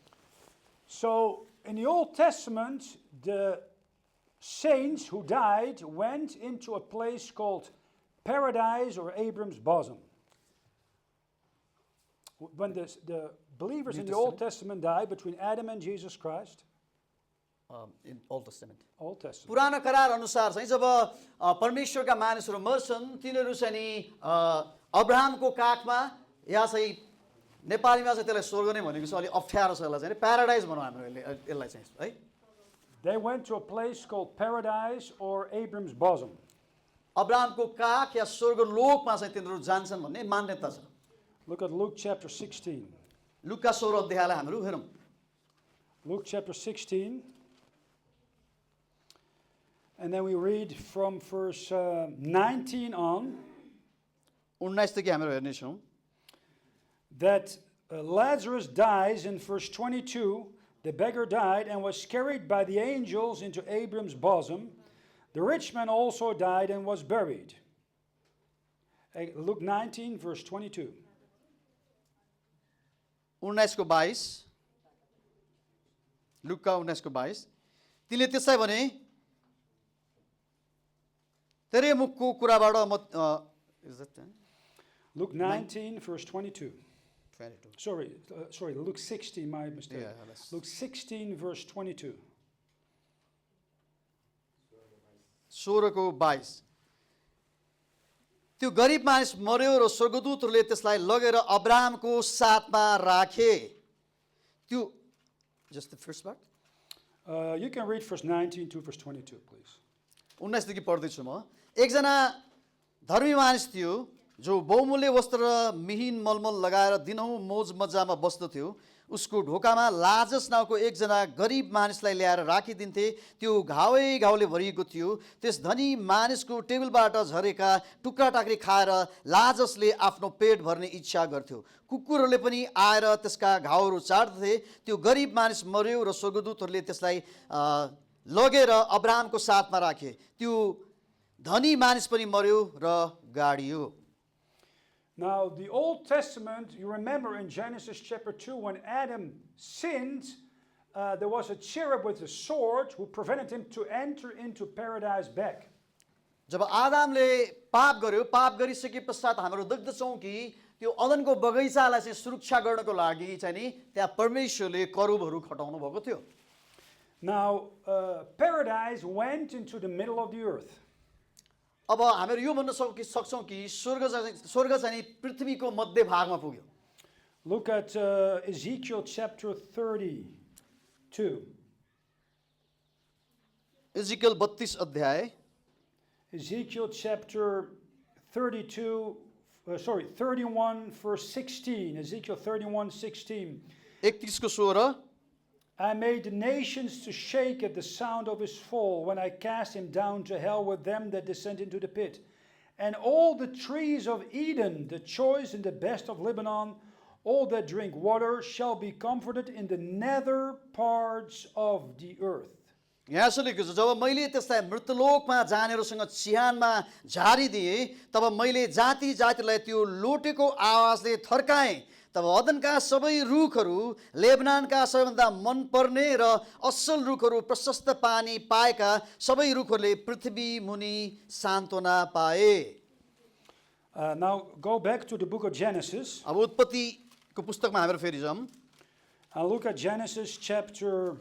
So in the Old Testament, the saints who died went into a place called paradise or Abram's bosom. When the believers in the Old Testament died between Adam and Jesus Christ, in old testament Old Testament, पुरानो करार अनुसार चाहिँ जब परमेश्वरका मानिसहरू मर्छन् तिनीहरू चाहिँ नि अब्राहमको काखमा या चाहिँ नेपालीमा चाहिँ त्यसलाई स्वर्ग नै भनेको छ अलि अप्ठ्यारो छ यसलाई चाहिँ प्याराडाइज भनौँ हाम्रो यसलाई चाहिँ है। they went to a place called paradise or Abram's bosom. अब्राहमको काख या स्वर्ग लोकमा चाहिँ तिनीहरू जान्छन् भन्ने मान्यता छ। Look at Luke chapter 16. लुका 16 अध्यायलाई हाम्रो हेरौँ। Luke chapter 16. And then we read from verse 19 on 19 देखि हामी हेर्नेछौँ that Lazarus dies in verse 22. The beggar died and was carried by the angels into Abram's bosom. The rich man also died and was buried. Luke 19, verse 22. 19 को 22 लुका 19 को 22 तिनले त्यसै भने तेरे मुखको कुराबाट म is that Luke 19, verse 22. 22 Sorry, Luke 16, my mistake. Yeah, that's- Luke 16, verse 22. 16 को 22 त्यो गरिब मानिस मर्यो र स्वर्गदूतहरूले त्यसलाई लगेर अब्राहमको साथमा राखे त्यो just the first part You can read verse 19 to verse 22, please. 19 देखि पढ्दैछु म एकजना धर्मी मानिस थियो जो बहुमूल्य वस्त्र र मिहिन मलमल लगाएर दिनहुँ मोज मजामा बस्दथ्यो उसको ढोकामा लाजस नाउँको एकजना गरिब मानिसलाई ल्याएर राखिदिन्थे त्यो घावै घाउले भरिएको थियो त्यस धनी मानिसको टेबलबाट झरेका टुक्रा टाक्री खाएर लाजसले आफ्नो पेट भर्ने इच्छा गर्थ्यो कुकुरहरूले पनि आएर त्यसका घाउहरू चाट्दथे त्यो गरिब मानिस मर्यो र स्वर्गदूतहरूले त्यसलाई लगेर अब्राहमको साथमा राखे त्यो धनी मानिस पनि मर्यो र गाडियो Now, the Old Testament, you remember in Genesis chapter 2, when Adam sinned, there was a cherub with a sword who prevented him to enter into paradise back. जब आदामले पाप गर्यो पाप गरिसके पश्चात हाम्रो देख्दछौँ कि त्यो अदनको बगैँचालाई चाहिँ सुरक्षा गर्नको लागि चाहिँ नि त्यहाँ परमेश्वरले करुबहरू खटाउनु भएको थियो Now, paradise went into the middle of the earth. अब हामीहरू यो भन्न सक्छौँ कि स्वर्ग चाहिँ नि पृथ्वीको मध्य भागमा पुग्यो Look at Ezekiel chapter 32. Equal 32 अध्याय Ezekiel chapter 31, verse 16. Ezekiel 31, 16. 31 को 16 I made the nations to shake at the sound of his fall when I cast him down to hell with them that descend into the pit. And all the trees of Eden, the choice and the best of Lebanon, all that drink water shall be comforted in the nether parts of the earth. यहाँ यसो लेखेको छ जब मैले त्यसलाई मृतलोकमा जानेहरूसँग चिहानमा झारिदिएँ तब मैले जाति जातिलाई त्यो लोटेको आवाजले थर्काएँ तब अदनका सबै रुखहरू लेबनानका सबैभन्दा मनपर्ने र असल रुखहरू प्रशस्त पानी पाएका सबै रुखहरूले पृथ्वी मुनि सान्त्वना पाए Now go back to the book of Genesis अब उत्पत्तिको पुस्तकमा हामीहरू फेरि जाउँ and look at Genesis chapter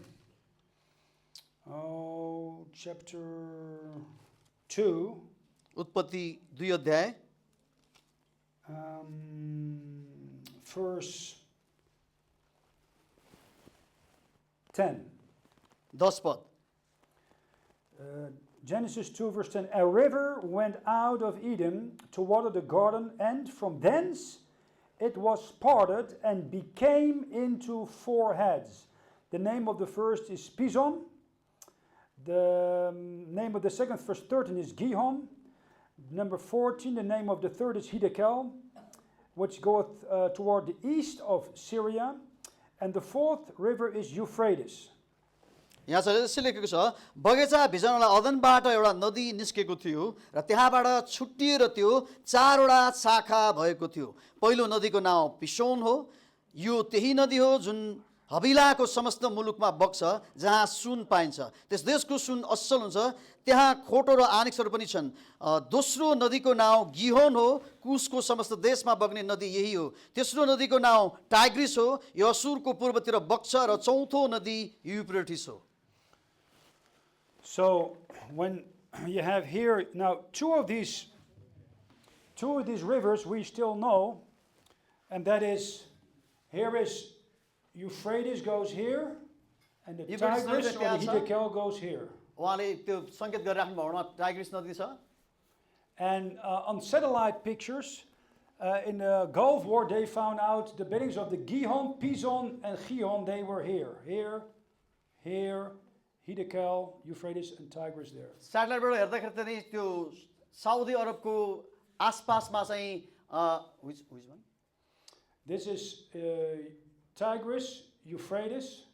2. उत्पत्ति 2 अध्याय Verse 10. 10 पद Genesis 2, verse 10. A river went out of Eden to water the garden, and from thence it was parted and became into 4 heads. The name of the first is Pison. The name of the second, verse 13, is Gihon. Number 14, the name of the third is Hiddekel, which goeth toward the east of Syria. And the fourth river is Euphrates. यहाँ चाहिँ यसो लेखेको छ बगैँचा भिजनलाई अदनबाट एउटा नदी निस्केको थियो र त्यहाँबाट छुट्टिएर त्यो 4वटा शाखा भएको थियो पहिलो नदीको नाउँ पिसोन हो यो त्यही नदी हो जुन हबिलाको समस्त मुलुकमा बग्छ जहाँ सुन पाइन्छ त्यस देशको सुन असल हुन्छ त्यहाँ खोटो र आनिक्सहरू पनि छन् दोस्रो नदीको नाउँ गिहोन हो कुसको समस्त देशमा बग्ने नदी यही हो तेस्रो नदीको नाउँ टाइग्रिस हो यो असुरको पूर्वतिर बग्छ र चौथो नदी युफ्रेटिस हो So when you have here now two of these rivers we still know, and that is here is Euphrates goes here, and the Euphrates Tigris नदी or त्यहाँ the छ। Hiddekel goes here. उहाँले त्यो सङ्केत गरिराख्नु भएको Tigris नदी छ And on satellite pictures in the Gulf War, they found out the beddings of the Gihon, Pison, and Gihon. They were here, here, Hiddekel, Euphrates, and Tigris there. स्याटेलाइटबाट हेर्दाखेरि त नि त्यो साउदी अरबको आसपासमा चाहिँ which one? This is Tigris, Euphrates,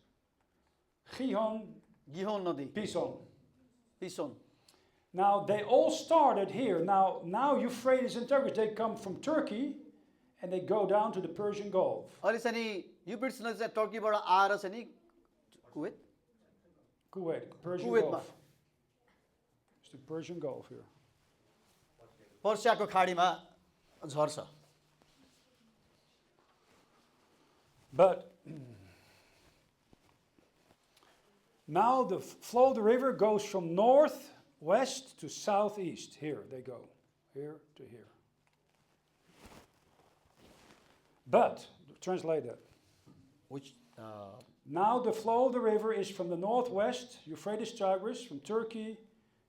Gihon, गिहोन नदी, Pison. पिसोन. Now they all started here. Now Euphrates and Tigris, they come from Turkey and they go down to the Persian Gulf. अहिले चाहिँ नि युफ्रेटिस नदी चाहिँ टर्कीबाट आएर चाहिँ नि Kuwait Kuwait, Persian Kuwait Gulf. It's the Persian Gulf here. पर्सियाको खाडीमा झर्छ. But now the flow of the river goes from northwest to southeast. Here they go, here to here. But, translate that. Which Now the flow of the river is from the northwest, Euphrates Tigris, from Turkey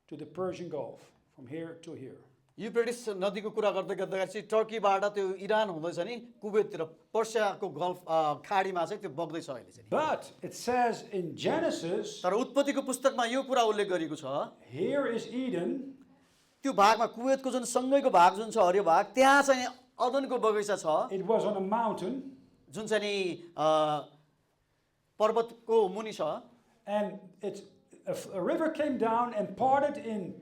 to the Persian Gulf, from here to here. Euphrates नदीको कुरा गर्दै गर्दाखेरि चाहिँ टर्कीबाट त्यो Iran हुँदैछ नि कुवेततिर पर्सियाको golf खाडीमा चाहिँ त्यो बग्दैछ अहिले चाहिँ. But it says in Genesis, तर उत्पत्तिको पुस्तकमा यो कुरा उल्लेख गरेको छ, here is Eden, त्यो भागमा कुवेतको जुन सँगैको भाग जुन छ हरियो भाग त्यहाँ चाहिँ अदनको बगैँचा छ it was on a mountain, जुन चाहिँ नि पर्वतको मुनि छ. and a river came down and parted in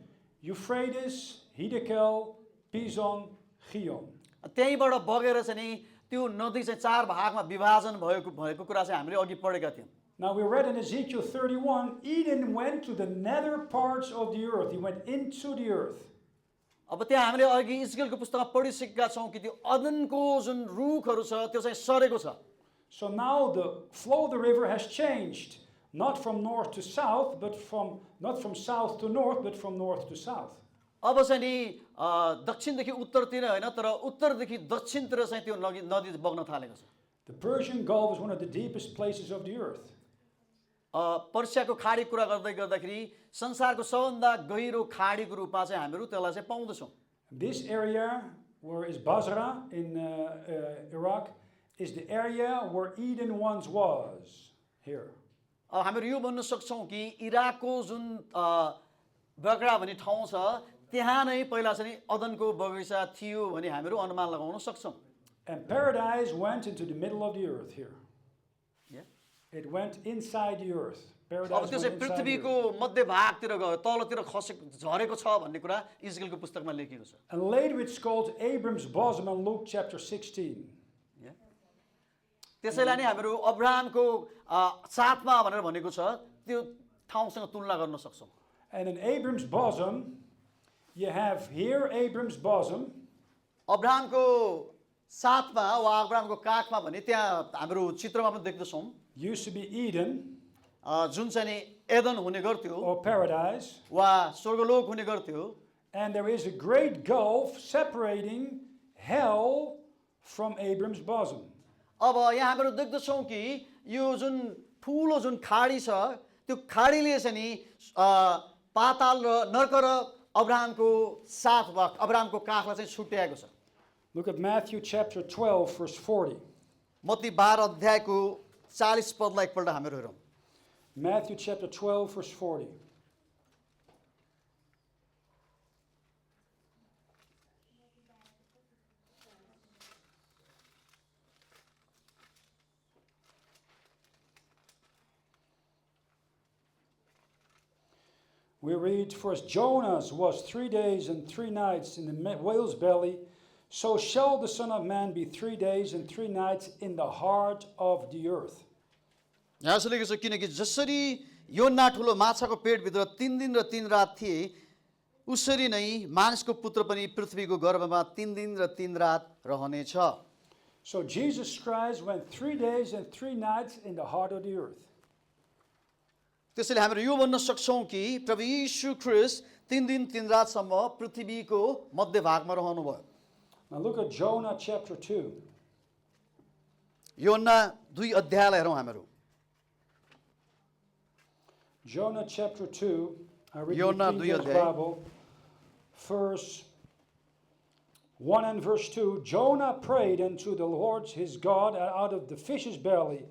Euphrates, Hiddekel, Pison, Gihon. त्यहीँबाट बगेर चाहिँ नि त्यो नदी चाहिँ चार भागमा विभाजन भएको कुरा चाहिँ हामीले अघि पढेका थियौँ. Now we read in Ezekiel 31, Eden went to the nether parts of the earth. He went into the earth. अब त्यहाँ हामीले अघि इजरायलको पुस्तकमा पढिसकेका छौँ कि त्यो अदनको जुन रुखहरू छ त्यो चाहिँ सरेको छ. So now the flow of the river has changed, not from north to south, but not from south to north, but from north to south. अब चाहिँ नि दक्षिणदेखि उत्तरतिर होइन तर उत्तरदेखि दक्षिणतिर चाहिँ त्यो नदी बग्न थालेको छ. The Persian Gulf is one of the deepest places of the earth. पर्सियाको खाडी कुरा गर्दै गर्दाखेरि संसारको सबभन्दा गहिरो खाडीको रूपमा चाहिँ हामीहरू त्यसलाई चाहिँ पाउँदछौँ. This area, where is Basra in Iraq, is the area where Eden once was. Here. हामीहरू यो भन्न सक्छौँ कि इराकको जुन बगडा भन्ने ठाउँ छ त्यहाँ नै पहिला चाहिँ अदनको बगैँचा थियो भने हामीहरू अनुमान लगाउन सक्छौँ. And paradise went into the middle of the earth here. Yeah. It went inside the earth. अब Paradise त्यो went चाहिँ inside the पृथ्वीको earth. मध्य भागतिर गयो तलतिर झरेको छ भन्ने कुरा इजरायलको पुस्तकमा लेखिएको छ. And later it's called Abram's bosom in Luke chapter 16. त्यसैलाई नै हामीहरू अब्राहमको साथमा भनेर भनेको छ त्यो ठाउँसँग तुलना गर्न सक्छौँ. And in Abram's bosom, you have here Abram's bosom, अब्राहमको साथमा वा अब्राहमको काखमा भने त्यहाँ हाम्रो चित्रमा पनि देख्दछौँ used to be Eden जुन चाहिँ नि एदन हुने गर्थ्यो or paradise, वा स्वर्गलोक हुने गर्थ्यो. and there is a great gulf separating hell from Abram's bosom. अब यहाँ हामीहरू देख्दछौँ कि यो जुन ठुलो जुन खाडी छ त्यो खाडीले चाहिँ नि पाताल र नर्क र अब्राहमको साथ वा अब्राहमको काखलाई चाहिँ छुट्याएको छ. Look at Matthew chapter 12, verse 40. Matthew 12 अध्यायको 40 पदलाई एकपल्ट हामीहरू हेरौँ. Matthew chapter 12, verse 40. We read, for as Jonas was 3 days and 3 nights in the whale's belly, so shall the Son of Man be 3 days and 3 nights in the heart of the earth. यहाँ लेखेको छ किनकि जसरी योना ठुलो माछाको पेटभित्र 3 दिन र 3 रात थिए उसरी नै मानिसको पुत्र पनि पृथ्वीको गर्भमा 3 दिन र 3 रात रहनेछ. So Jesus Christ went 3 days and 3 nights in the heart of the earth. त्यसैले हामीले यो भन्न सक्छौँ कि प्रभु यीशु ख्रीष्ट 3 दिन 3 रातसम्म पृथ्वीको मध्य भागमा रहनुभयो. Now look at Jonah chapter 2. योना 2 अध्यायलाई हेरौँ हामीहरू. Jonah chapter 2. I read Jonah the King 2 James अध्याय. Bible. Verse 1 and verse 2. Jonah prayed unto the Lord his God out of the fish's belly,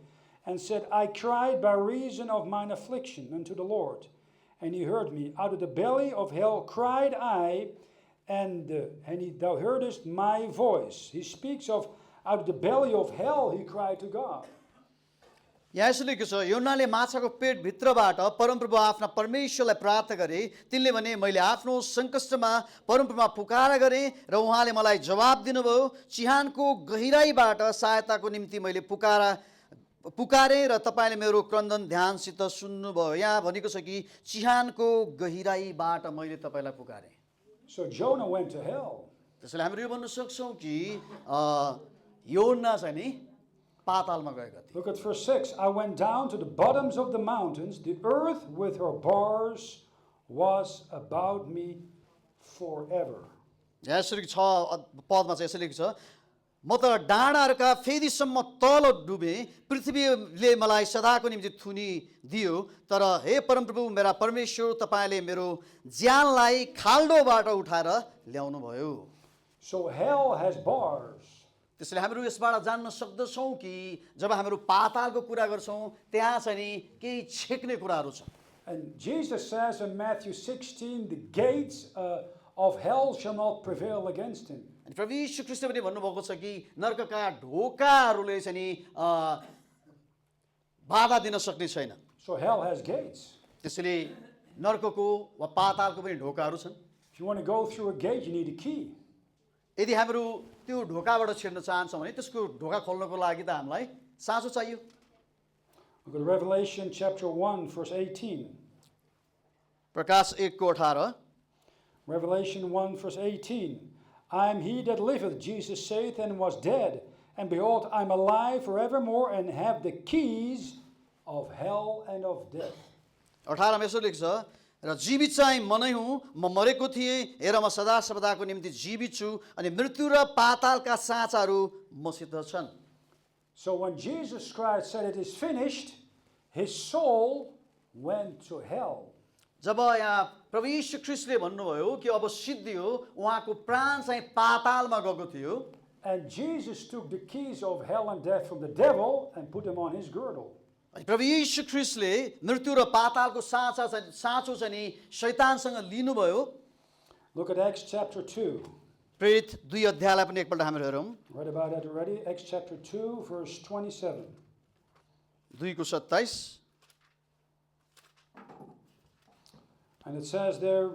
and said, I cried by reason of mine affliction unto the Lord, and he heard me. Out of the belly of hell cried I, and thou heardest my voice. He speaks of out of the belly of hell he cried to God. यहाँ यसो लेखेको छ, योनाले माछाको पेटभित्रबाट परमप्रभु आफ्ना परमेश्वरलाई प्रार्थना गरे। तिनले भने, मैले आफ्नो सङ्कष्टमा परमप्रभुमा पुकारा गरेँ र उहाँले मलाई जवाब दिनुभयो। चिहानको गहिराईबाट सहायताको निम्ति मैले पुकारेँ र तपाईँले मेरो क्रन्दन ध्यानसित सुन्नुभयो। यहाँ भनेको छ कि चिहानको गहिराईबाट मैले तपाईँलाई पुकारेँ। So Jonah went to hell. त्यसैले हामीले यो भन्न सक्छौँ कि योना चाहिँ नि पातालमा गएका थिए। Look at verse 6. I went down to the bottoms of the mountains. The earth with her bars was about me forever. यसरी 6 पदमा चाहिँ यसरी लेखेको छ, म त डाँडाहरूका फेदीसम्म तल डुबेँ, पृथ्वीले मलाई सदाको निम्ति थुनी दियो। तर हे परमप्रभु मेरा परमेश्वर, तपाईँले मेरो ज्यानलाई खाल्डोबाट उठाएर ल्याउनु भयो। So hell has bars. त्यसैले हामीहरू यसबाट जान्न सक्दछौँ कि जब हामीहरू पातालको कुरा गर्छौँ त्यहाँ चाहिँ नि केही छेक्ने कुराहरू छ। And Jesus says in Matthew 16, the gates of hell shall not prevail against him. अनि प्रभु यीशु ख्रीष्टले पनि भन्नुभएको छ कि नरकका ढोकाहरूले चाहिँ नि बाधा दिन सक्ने छैन। So hell has gates. त्यसैले नरकको वा पातालको पनि ढोकाहरू छन्। If you want to go through a gate, you need a key. यदि हामीहरू त्यो ढोकाबाट छिर्न चाहन्छौँ भने त्यसको ढोका खोल्नको लागि त हामीलाई साँचो चाहियो। Look at Revelation chapter 1, verse 18. Prakash 1:18। Revelation 1, verse 18. I am he that liveth, Jesus saith, and was dead. And behold, I am alive forevermore, and have the keys of hell and of death. 18मा यसो लेख्छ, र जीवित चाहिँ म नै हुँ, म मरेको थिएँ, हेर म सदा सर्वदाको निम्ति जीवित छु, अनि मृत्यु र पातालका साँचाहरू मसित छन्। So when Jesus Christ said it is finished, his soul went to hell. जब यहाँ प्रभु यीशु ख्रीष्टले भन्नुभयो कि अब सिद्धियो, उहाँको प्राण चाहिँ पातालमा गएको थियो। And Jesus took the keys of hell and death from the devil and put them on his girdle. प्रभु यीशु ख्रीष्टले मृत्यु र पातालको साँचो चाहिँ नि शैतानसँग लिनुभयो। Look at Acts chapter 2. प्रेरित 2 अध्यायलाई पनि एकपल्ट हामीहरू हेरौँ। Read about that already. Acts chapter 2, verse 27. 2:27। And it says there,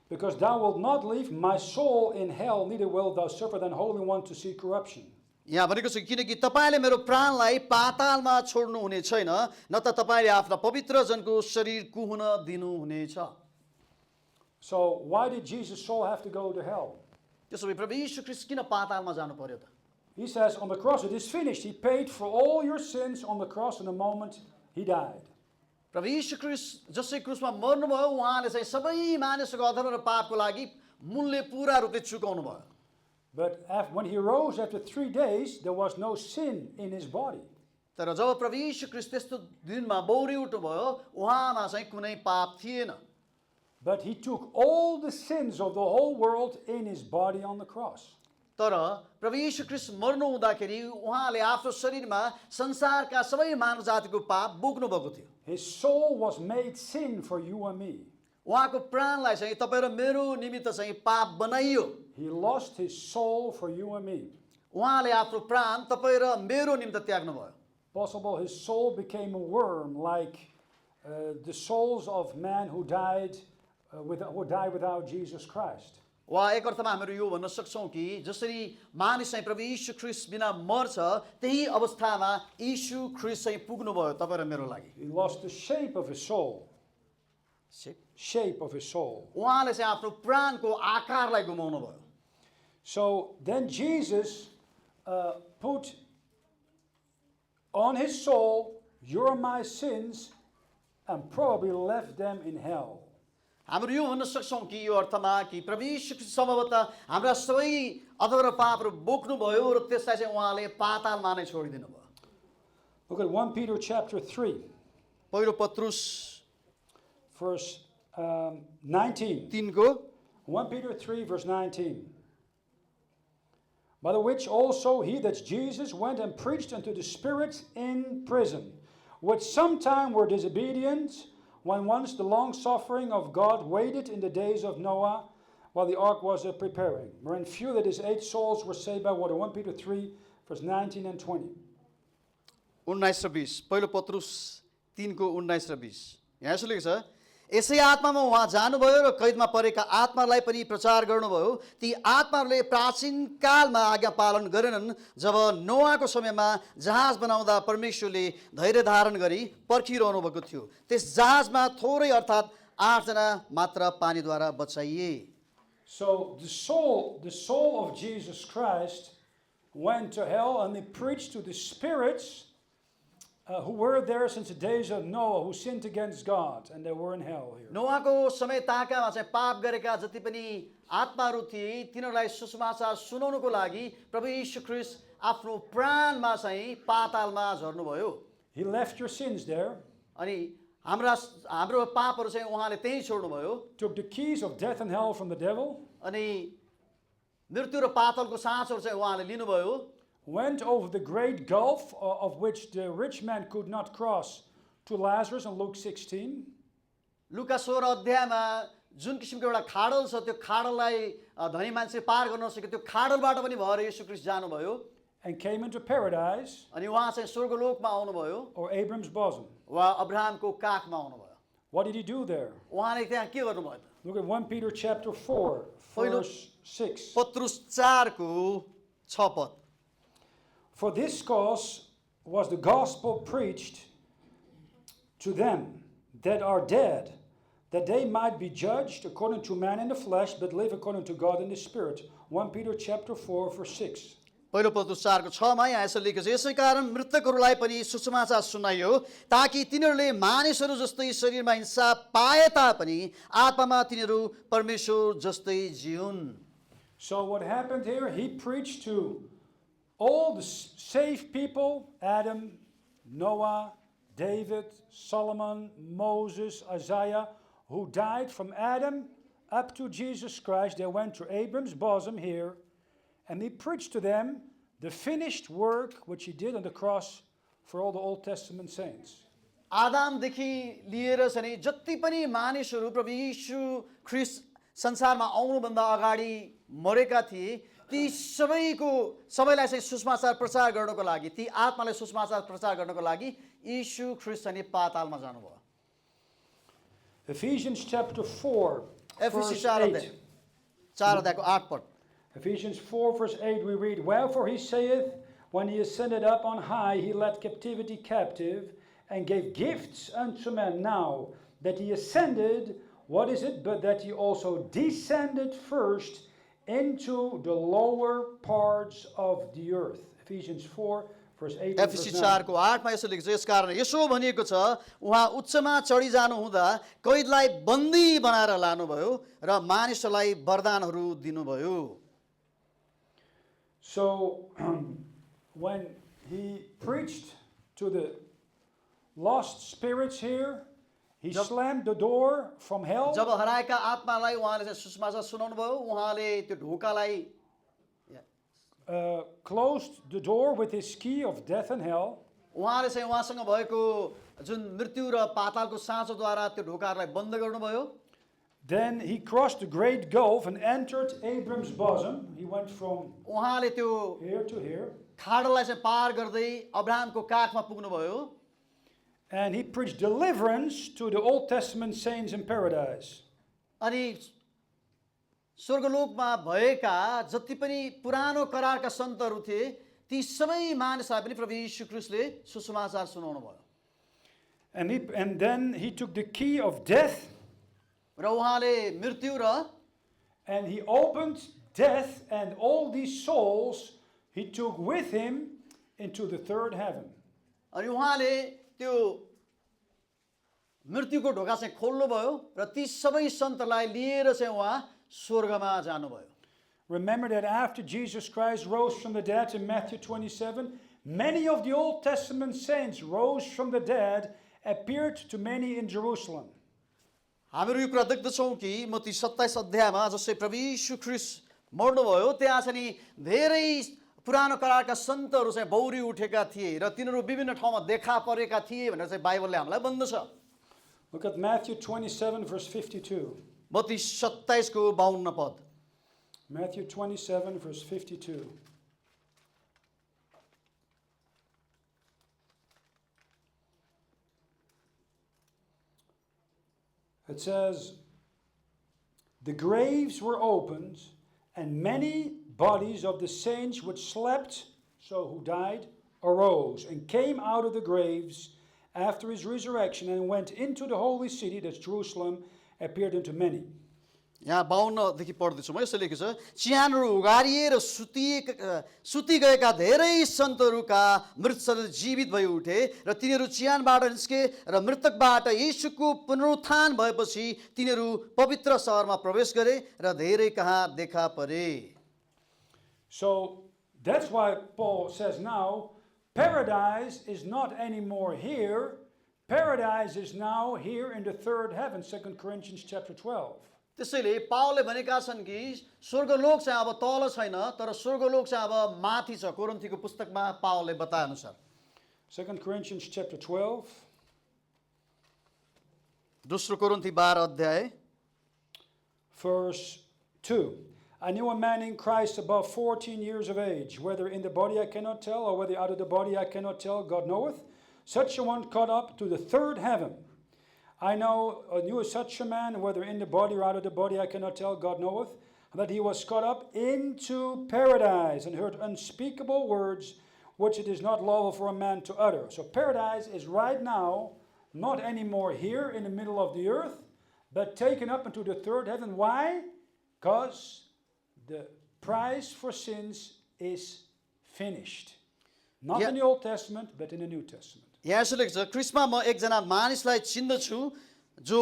because thou wilt not leave my soul in hell, neither wilt thou suffer thine Holy One to see corruption. यहाँ भनेको छ किनकि तपाईँले मेरो प्राणलाई पातालमा छोड्नु हुने छैन, न त तपाईँले आफ्ना पवित्र जनको शरीर कुहुन दिनुहुनेछ। So why did Jesus' soul have to go to hell? त्यसो भए प्रभु यीशु ख्रीष्ट किन पातालमा जानु पर्यो त? He says on the cross it is finished. He paid for all your sins on the cross in the moment he died. प्रभु यीशु ख्रीष्ट जसै क्रुसमा मर्नुभयो, उहाँले चाहिँ सबै मानिसको अधर्म र पापको लागि मूल्य पूरा रूपले चुकाउनु भयो। But when he rose after 3 days, there was no sin in his body. तर जब प्रभु यीशु ख्रीष्ट त्यस्तो दिनमा बौरी उठ्नुभयो, उहाँमा चाहिँ कुनै पाप थिएन। But he took all the sins of the whole world in his body on the cross. तर प्रभु यीशु ख्रीष्ट मर्नु हुँदाखेरि उहाँले आफ्नो शरीरमा संसारका सबै मानव जातिको पाप बोक्नु भएको थियो। His soul was made sin for you and me. उहाँको प्राणलाई चाहिँ तपाईँ र मेरो निमित्त चाहिँ पाप बनाइयो। He lost his soul for you and me. उहाँले आफ्नो प्राण तपाईँ र मेरो निमित्त त्याग्नु भयो। Possible his soul became a worm, like the souls of man who died without Jesus Christ. वा एक अर्थमा हामीहरू यो भन्न सक्छौँ कि जसरी मानिस चाहिँ प्रभु यीशु ख्रीष्ट बिना मर्छ, त्यही अवस्थामा यीशु ख्रीष्ट चाहिँ पुग्नु भयो तपाईँ र मेरो लागि। He lost the shape of his soul. Shape of his soul. उहाँले चाहिँ आफ्नो प्राणको आकारलाई गुमाउनु भयो। So then Jesus put on his soul, you're my sins, and probably left them in hell. हामीहरू यो भन्न सक्छौँ कि यो अर्थमा कि प्रभु यीशु ख्रीष्ट सम्भवतः हाम्रा सबै अधर्म र पापहरू बोक्नु भयो र त्यसलाई चाहिँ उहाँले पातालमा नै छोडिदिनु भयो। Look at 1 Peter chapter 3, पहिलो पत्रुस verse 19. 3 1 Peter 3, verse 19. By the which also he, that's Jesus, went and preached unto the spirits in prison, which sometime were disobedient, when once the long suffering of God waited in the days of Noah, while the ark was preparing. Wherein few, that is 8 souls, were saved by water. 1 Peter 3, verse 19 and 20. 19 र 20 पहिलो पत्रुस 3 को 19 र 20 यहाँ यसो लेखेको छ, यसै आत्मामा उहाँ जानुभयो र कैदमा परेका आत्मालाई पनि प्रचार गर्नुभयो। ती आत्माहरूले प्राचीन कालमा आज्ञा पालन गरेनन्, जब नोआको समयमा जहाज बनाउँदा परमेश्वरले धैर्य धारण गरी पर्खिरहनु भएको थियो। त्यस जहाजमा थोरै अर्थात् 8 जना मात्र पानीद्वारा बचाइए। So the soul of Jesus Christ went to hell, and they preached to the spirits who were there since the days of Noah, who sinned against God, and they were in hell here. नोआको समय ताकामा चाहिँ पाप गरेका जति पनि आत्माहरू थिए, तिनीहरूलाई सुसमाचार सुनाउनको लागि प्रभु यीशु ख्रीष्ट आफ्नो प्राणमा चाहिँ पातालमा झर्नुभयो। He left your sins there, अनि हाम्रो पापहरू चाहिँ उहाँले त्यहीँ छोड्नुभयो। took the keys of death and hell from the devil, अनि मृत्यु र पातालको साँचहरू चाहिँ उहाँले लिनुभयो। went over the great gulf of which the rich man could not cross to Lazarus in Luke 16. लुका 16 अध्यायमा जुन किसिमको एउटा खाडल छ, त्यो खाडललाई धनी मान्छे पार गर्न नसक्यो, त्यो खाडलबाट पनि भएर येशू ख्रीष्ट जानुभयो And came into paradise, अनि उहाँ चाहिँ स्वर्गलोकमा आउनुभयो or Abram's bosom. वा अब्राहमको काखमा आउनुभयो। What did he do there? उहाँले त्यहाँ के गर्नुभयो त? Look at 1 Peter chapter 4, verse 6. पत्रुस 4 को 6 पद। For this cause was the gospel preached to them that are dead, that they might be judged according to man in the flesh, but live according to God in the Spirit. 1 Peter chapter 4, verse 6. पहिलो पत्रुस 4 को 6 मा यहाँ यसो लेखेको छ, यसै कारण मृतकहरूलाई पनि सुसमाचार सुनाइयो, ताकि तिनीहरूले मानिसहरू जस्तै शरीरमा हिंसा पाए तापनि आत्मामा तिनीहरू परमेश्वर जस्तै जिउन्। So what happened here? He preached to all the saved people, Adam, Noah, David, Solomon, Moses, Isaiah, who died from Adam up to Jesus Christ. They went to Abram's bosom here, and he preached to them the finished work which he did on the cross for all the Old Testament saints. आदामदेखि लिएर चाहिँ जति पनि मानिसहरू प्रभु यीशु ख्रीष्ट संसारमा आउनुभन्दा अगाडि मरेका थिए, ती सबैलाई चाहिँ सुसमाचार प्रचार गर्नको लागि, ती आत्मालाई सुसमाचार प्रचार गर्नको लागि यीशु ख्रीष्ट चाहिँ पातालमा जानुभयो। Ephesians chapter 4, एफिसी verse 8. 4 अध्यायको 8 पद। Ephesians 4, verse 8, we read, Wherefore he saith, when he ascended up on high, he led captivity captive, and gave gifts unto men. Now that he ascended, what is it but that he also descended first into the lower parts of the earth? Ephesians 4, verse 8 and एफिसी verse 9. 4 को 8 मा यसो लेखेको छ, यसकारण यसो भनिएको छ, उहाँ उच्चमा चढी जानु हुँदा कैदलाई बन्दी बनाएर लानुभयो र मानिसहरूलाई वरदानहरू दिनुभयो। So when he preached to the lost spirits here, he slammed the door from hell. जब हराएका आत्मालाई उहाँले चाहिँ सुसमाचार सुनाउनु भयो, उहाँले त्यो ढोकालाई Closed the door with his key of death and hell. उहाँले चाहिँ उहाँसँग भएको जुन मृत्यु र पातालको साँचोद्वारा त्यो ढोकाहरूलाई बन्द गर्नुभयो। Then he crossed the great gulf and entered Abram's bosom. He went from उहाँले त्यो here to here. खाडललाई चाहिँ पार गर्दै अब्राहमको काखमा पुग्नुभयो And he preached deliverance to the Old Testament saints in paradise. अनि स्वर्गलोकमा भएका जति पनि पुरानो करारका सन्तहरू थिए, ती सबै मानिसलाई पनि प्रभु यीशु ख्रीष्टले सुसमाचार सुनाउनु भयो। And then he took the key of death र उहाँले मृत्यु र and he opened death and all these souls he took with him into the third heaven. अनि उहाँले त्यो मृत्युको ढोका चाहिँ खोल्नुभयो र ती सबै सन्तलाई लिएर चाहिँ उहाँ स्वर्गमा जानुभयो। Remember that after Jesus Christ rose from the dead in Matthew 27, many of the Old Testament saints rose from the dead, appeared to many in Jerusalem. हामीहरू यो कुरा देख्दछौँ कि मत्ती 27 अध्यायमा जसै प्रभु यीशु ख्रीष्ट मर्नुभयो, त्यहाँ चाहिँ धेरै पुरानो करारका सन्तहरू चाहिँ बौरी उठेका थिए र तिनीहरू विभिन्न ठाउँमा देखा परेका थिए भनेर चाहिँ बाइबलले हामीलाई भन्दछ। Look at Matthew 27, verse 52. Matthew 27 को 52 पद। Matthew 27, verse 52. It says, the graves were opened, and many bodies of the saints which slept, so who died, arose and came out of the graves after his resurrection and went into the holy city, that's Jerusalem, appeared unto many. यहाँ 52 देखि पढ्दैछु म। यसो लेखेको छ, चिहानहरू उगारिए र सुति गएका धेरै सन्तहरूका मृत शरीर जीवित भई उठे र तिनीहरू चिहानबाट निस्के र मृतकबाट येशूको पुनरुत्थान भएपछि तिनीहरू पवित्र सहरमा प्रवेश गरे र धेरै कहाँ देखा परे। So that's why Paul says now, paradise is not anymore here. Paradise is now here in the third heaven, 2 Corinthians chapter 12. त्यसैले पावलले भनेका छन् कि स्वर्गलोक चाहिँ अब तल छैन, तर स्वर्गलोक चाहिँ अब माथि छ। कोरिन्थीको पुस्तकमा पावलले बताए अनुसार 2 Corinthians chapter 12, दोस्रो कोरिन्थी 12 अध्याय verse 2. I knew a man in Christ above 14 years of age, whether in the body I cannot tell, or whether out of the body I cannot tell, God knoweth. Such a one caught up to the third heaven. I knew such a man, whether in the body or out of the body I cannot tell, God knoweth, that he was caught up into paradise and heard unspeakable words, which it is not lawful for a man to utter. So paradise is right now not anymore here in the middle of the earth, but taken up into the third heaven. Why? Because the price for sins is finished. Not in the Old Testament, but in the New Testament. यहाँ यसो लेख्छ, क्रिस्मा म एकजना मानिसलाई चिन्दछु जो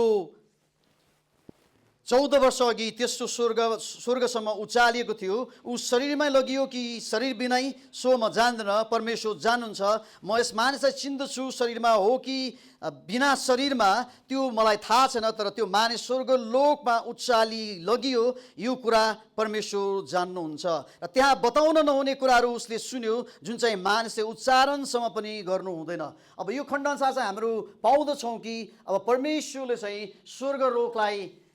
14 वर्ष अघि त्यस्तो स्वर्गसम्म उचालिएको थियो। ऊ शरीरमै लगियो कि शरीर बिनै सो म जान्दिनँ, परमेश्वर जान्नुहुन्छ। म यस मानिसलाई चिन्दछु शरीरमा हो कि बिना शरीरमा त्यो मलाई थाहा छैन, तर त्यो मानिस स्वर्गलोकमा उचाली लगियो यो कुरा परमेश्वर जान्नुहुन्छ। र त्यहाँ बताउन नहुने कुराहरू उसले सुन्यो जुन चाहिँ मानिसले उच्चारणसम्म पनि गर्नु हुँदैन। अब यो खण्डअनुसार चाहिँ हाम्रो पाउँदछौँ कि अब परमेश्वरले चाहिँ स्वर्गलोकलाई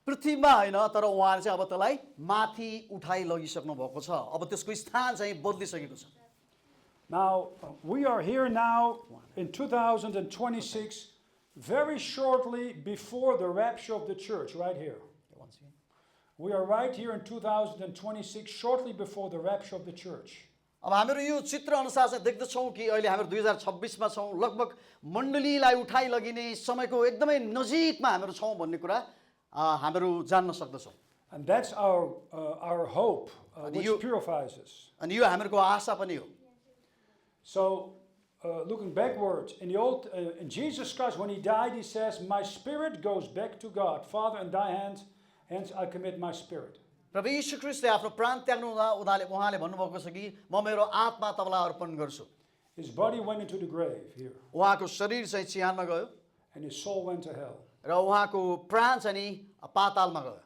पृथ्वीमा होइन, तर उहाँले चाहिँ अब त्यसलाई माथि उठाइ लगिसक्नु भएको छ। अब त्यसको स्थान चाहिँ बदलिसकेको छ। Now, we are here now in 2026, very shortly before the rapture of the church, right here. We are right here in 2026, shortly before the rapture of the church. अब हामीहरू यो चित्र अनुसार चाहिँ देख्दछौँ कि अहिले हामीहरू 2026 मा छौँ, लगभग मण्डलीलाई उठाइ लगिने समयको एकदमै नजिकमा हामीहरू छौँ भन्ने कुरा हामीहरू जान्न सक्दछौँ। And that's our hope, which purifies us. अनि यो हामीहरूको आशा पनि हो। So, looking backwards, in Jesus Christ, when he died, he says, "My spirit goes back to God. Father, in thy hands, hence I commit my spirit." प्रभु यीशु ख्रीष्टले आफ्नो प्राण त्याग्नु हुँदा उहाँले भन्नुभएको छ कि म मेरो आत्मा तपाईँलाई अर्पण गर्छु। His body went into the grave here, उहाँको शरीर चाहिँ चिहानमा गयो and his soul went to hell. र उहाँको प्राण चाहिँ नि पातालमा गयो।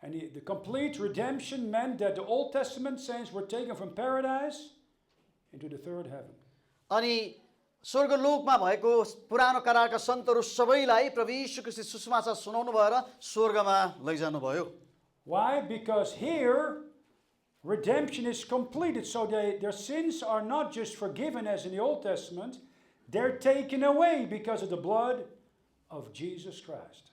And the complete redemption meant that the Old Testament saints were taken from paradise into the third heaven. अनि स्वर्गलोकमा भएको पुरानो करारका सन्तहरू सबैलाई प्रभु यीशु ख्रीष्टले सुसमाचार सुनाउनु भएर स्वर्गमा लैजानु भयो। Why? Because here redemption is completed. So their sins are not just forgiven as in the Old Testament, they're taken away because of the blood of Jesus Christ.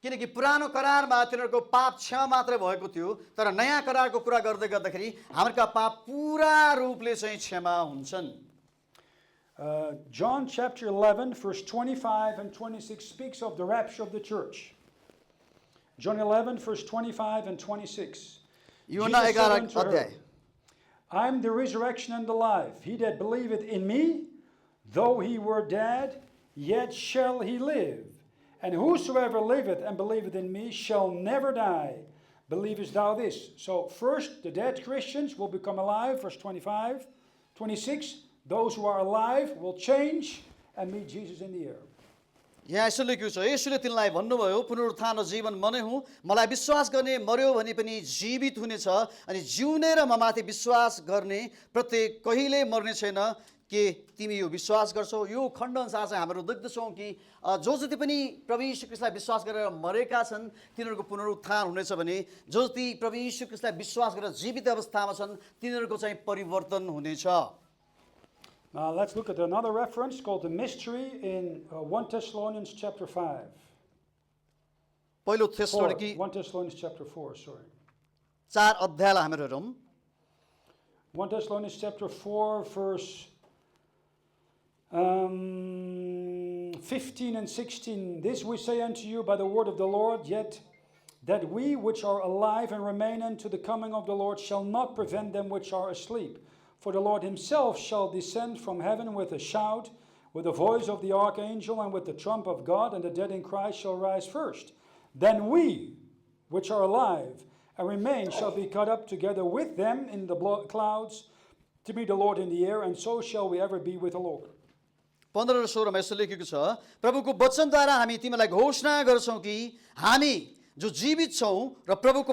किनकि पुरानो करारमा तिनीहरूको पाप क्षमा मात्रै भएको थियो, तर नयाँ करारको कुरा गर्दै गर्दाखेरि हाम्रा पाप पूरा रूपले चाहिँ क्षमा हुन्छन्। John chapter 11, verse 25 and 26 speaks of the rapture of the church. John 11, verse 25 and 26. यूहन्ना 11 अध्याय। I am the resurrection and the life. He that believeth in me, though he were dead, yet shall he live. And whosoever liveth and believeth in me shall never die. Believest thou this? So first, the dead Christians will become alive, verse 25. 26, those who are alive will change and meet Jesus in the air. यहाँ यसो लेखेको छ, यसोले तिनलाई भन्नुभयो, पुनरुत्थान र जीवन म नै हुँ, मलाई विश्वास गर्ने मर्यो भने पनि जीवित हुनेछ, अनि जिउने र ममाथि विश्वास गर्ने प्रत्येक कहिले मर्ने छैन। के तिमी यो विश्वास गर्छौ? यो खण्ड अनुसार चाहिँ हाम्रो देख्दछौँ कि जो जति पनि प्रभु यीशु ख्रीष्टलाई विश्वास गरेर मरेका छन् तिनीहरूको पुनरुत्थान हुनेछ भने जो जति प्रभु यीशु ख्रीष्टलाई विश्वास गरेर जीवित अवस्थामा छन् तिनीहरूको चाहिँ परिवर्तन हुनेछ। Now let's look at another reference called the mystery in 1 Thessalonians chapter 5. पहिलो 4, थेसलोनिकी 1 Thessalonians chapter 4, sorry. 4 अध्यायलाई हामी हेरौँ। 1 Thessalonians chapter 4, verse 15 and 16. This we say unto you by the word of the Lord, yet that we which are alive and remain unto the coming of the Lord shall not prevent them which are asleep. For the Lord himself shall descend from heaven with a shout, with the voice of the archangel, and with the trump of God, and the dead in Christ shall rise first. Then we, which are alive and remain, shall be caught up together with them in the clouds to meet the Lord in the air, and so shall we ever be with the Lord. 15 र 16 मा यसो लेखेको छ, प्रभुको वचनद्वारा हामी तिमीलाई घोषणा गर्छौँ कि हामी जो जीवित छौँ र प्रभुको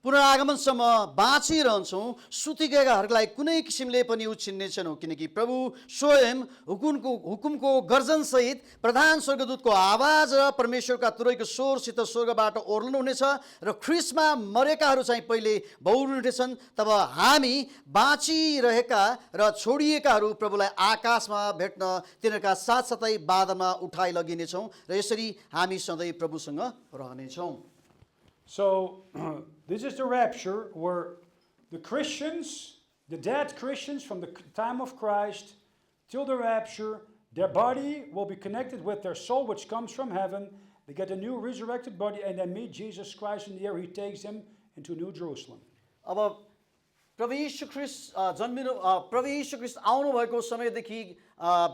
पुनरागमनसम्म बाँचिरहन्छौँ सुतिगएकाहरूलाई कुनै किसिमले पनि उछिन्ने छैनौँ, किनकि प्रभु स्वयं हुकुमको गर्जनसहित प्रधान स्वर्गदूतको आवाज र परमेश्वरका तुरैको स्वरसित स्वर्गबाट ओर्लनुहुनेछ र ख्रीष्टमा मरेकाहरू चाहिँ पहिले बहुरिनेछन्। तब हामी बाँचिरहेका र छोडिएकाहरू प्रभुलाई आकाशमा भेट्न तिनीहरूका साथसाथै बादलमा उठाइ लगिनेछौँ र यसरी हामी सधैँ प्रभुसँग रहनेछौँ। So, this is the rapture where the Christians, the dead Christians from the time of Christ till the rapture, their body will be connected with their soul which comes from heaven. They get a new resurrected body and they meet Jesus Christ in the air. He takes them into New Jerusalem. अब प्रभु यीशु ख्रीष्ट आउनु भएको समयदेखि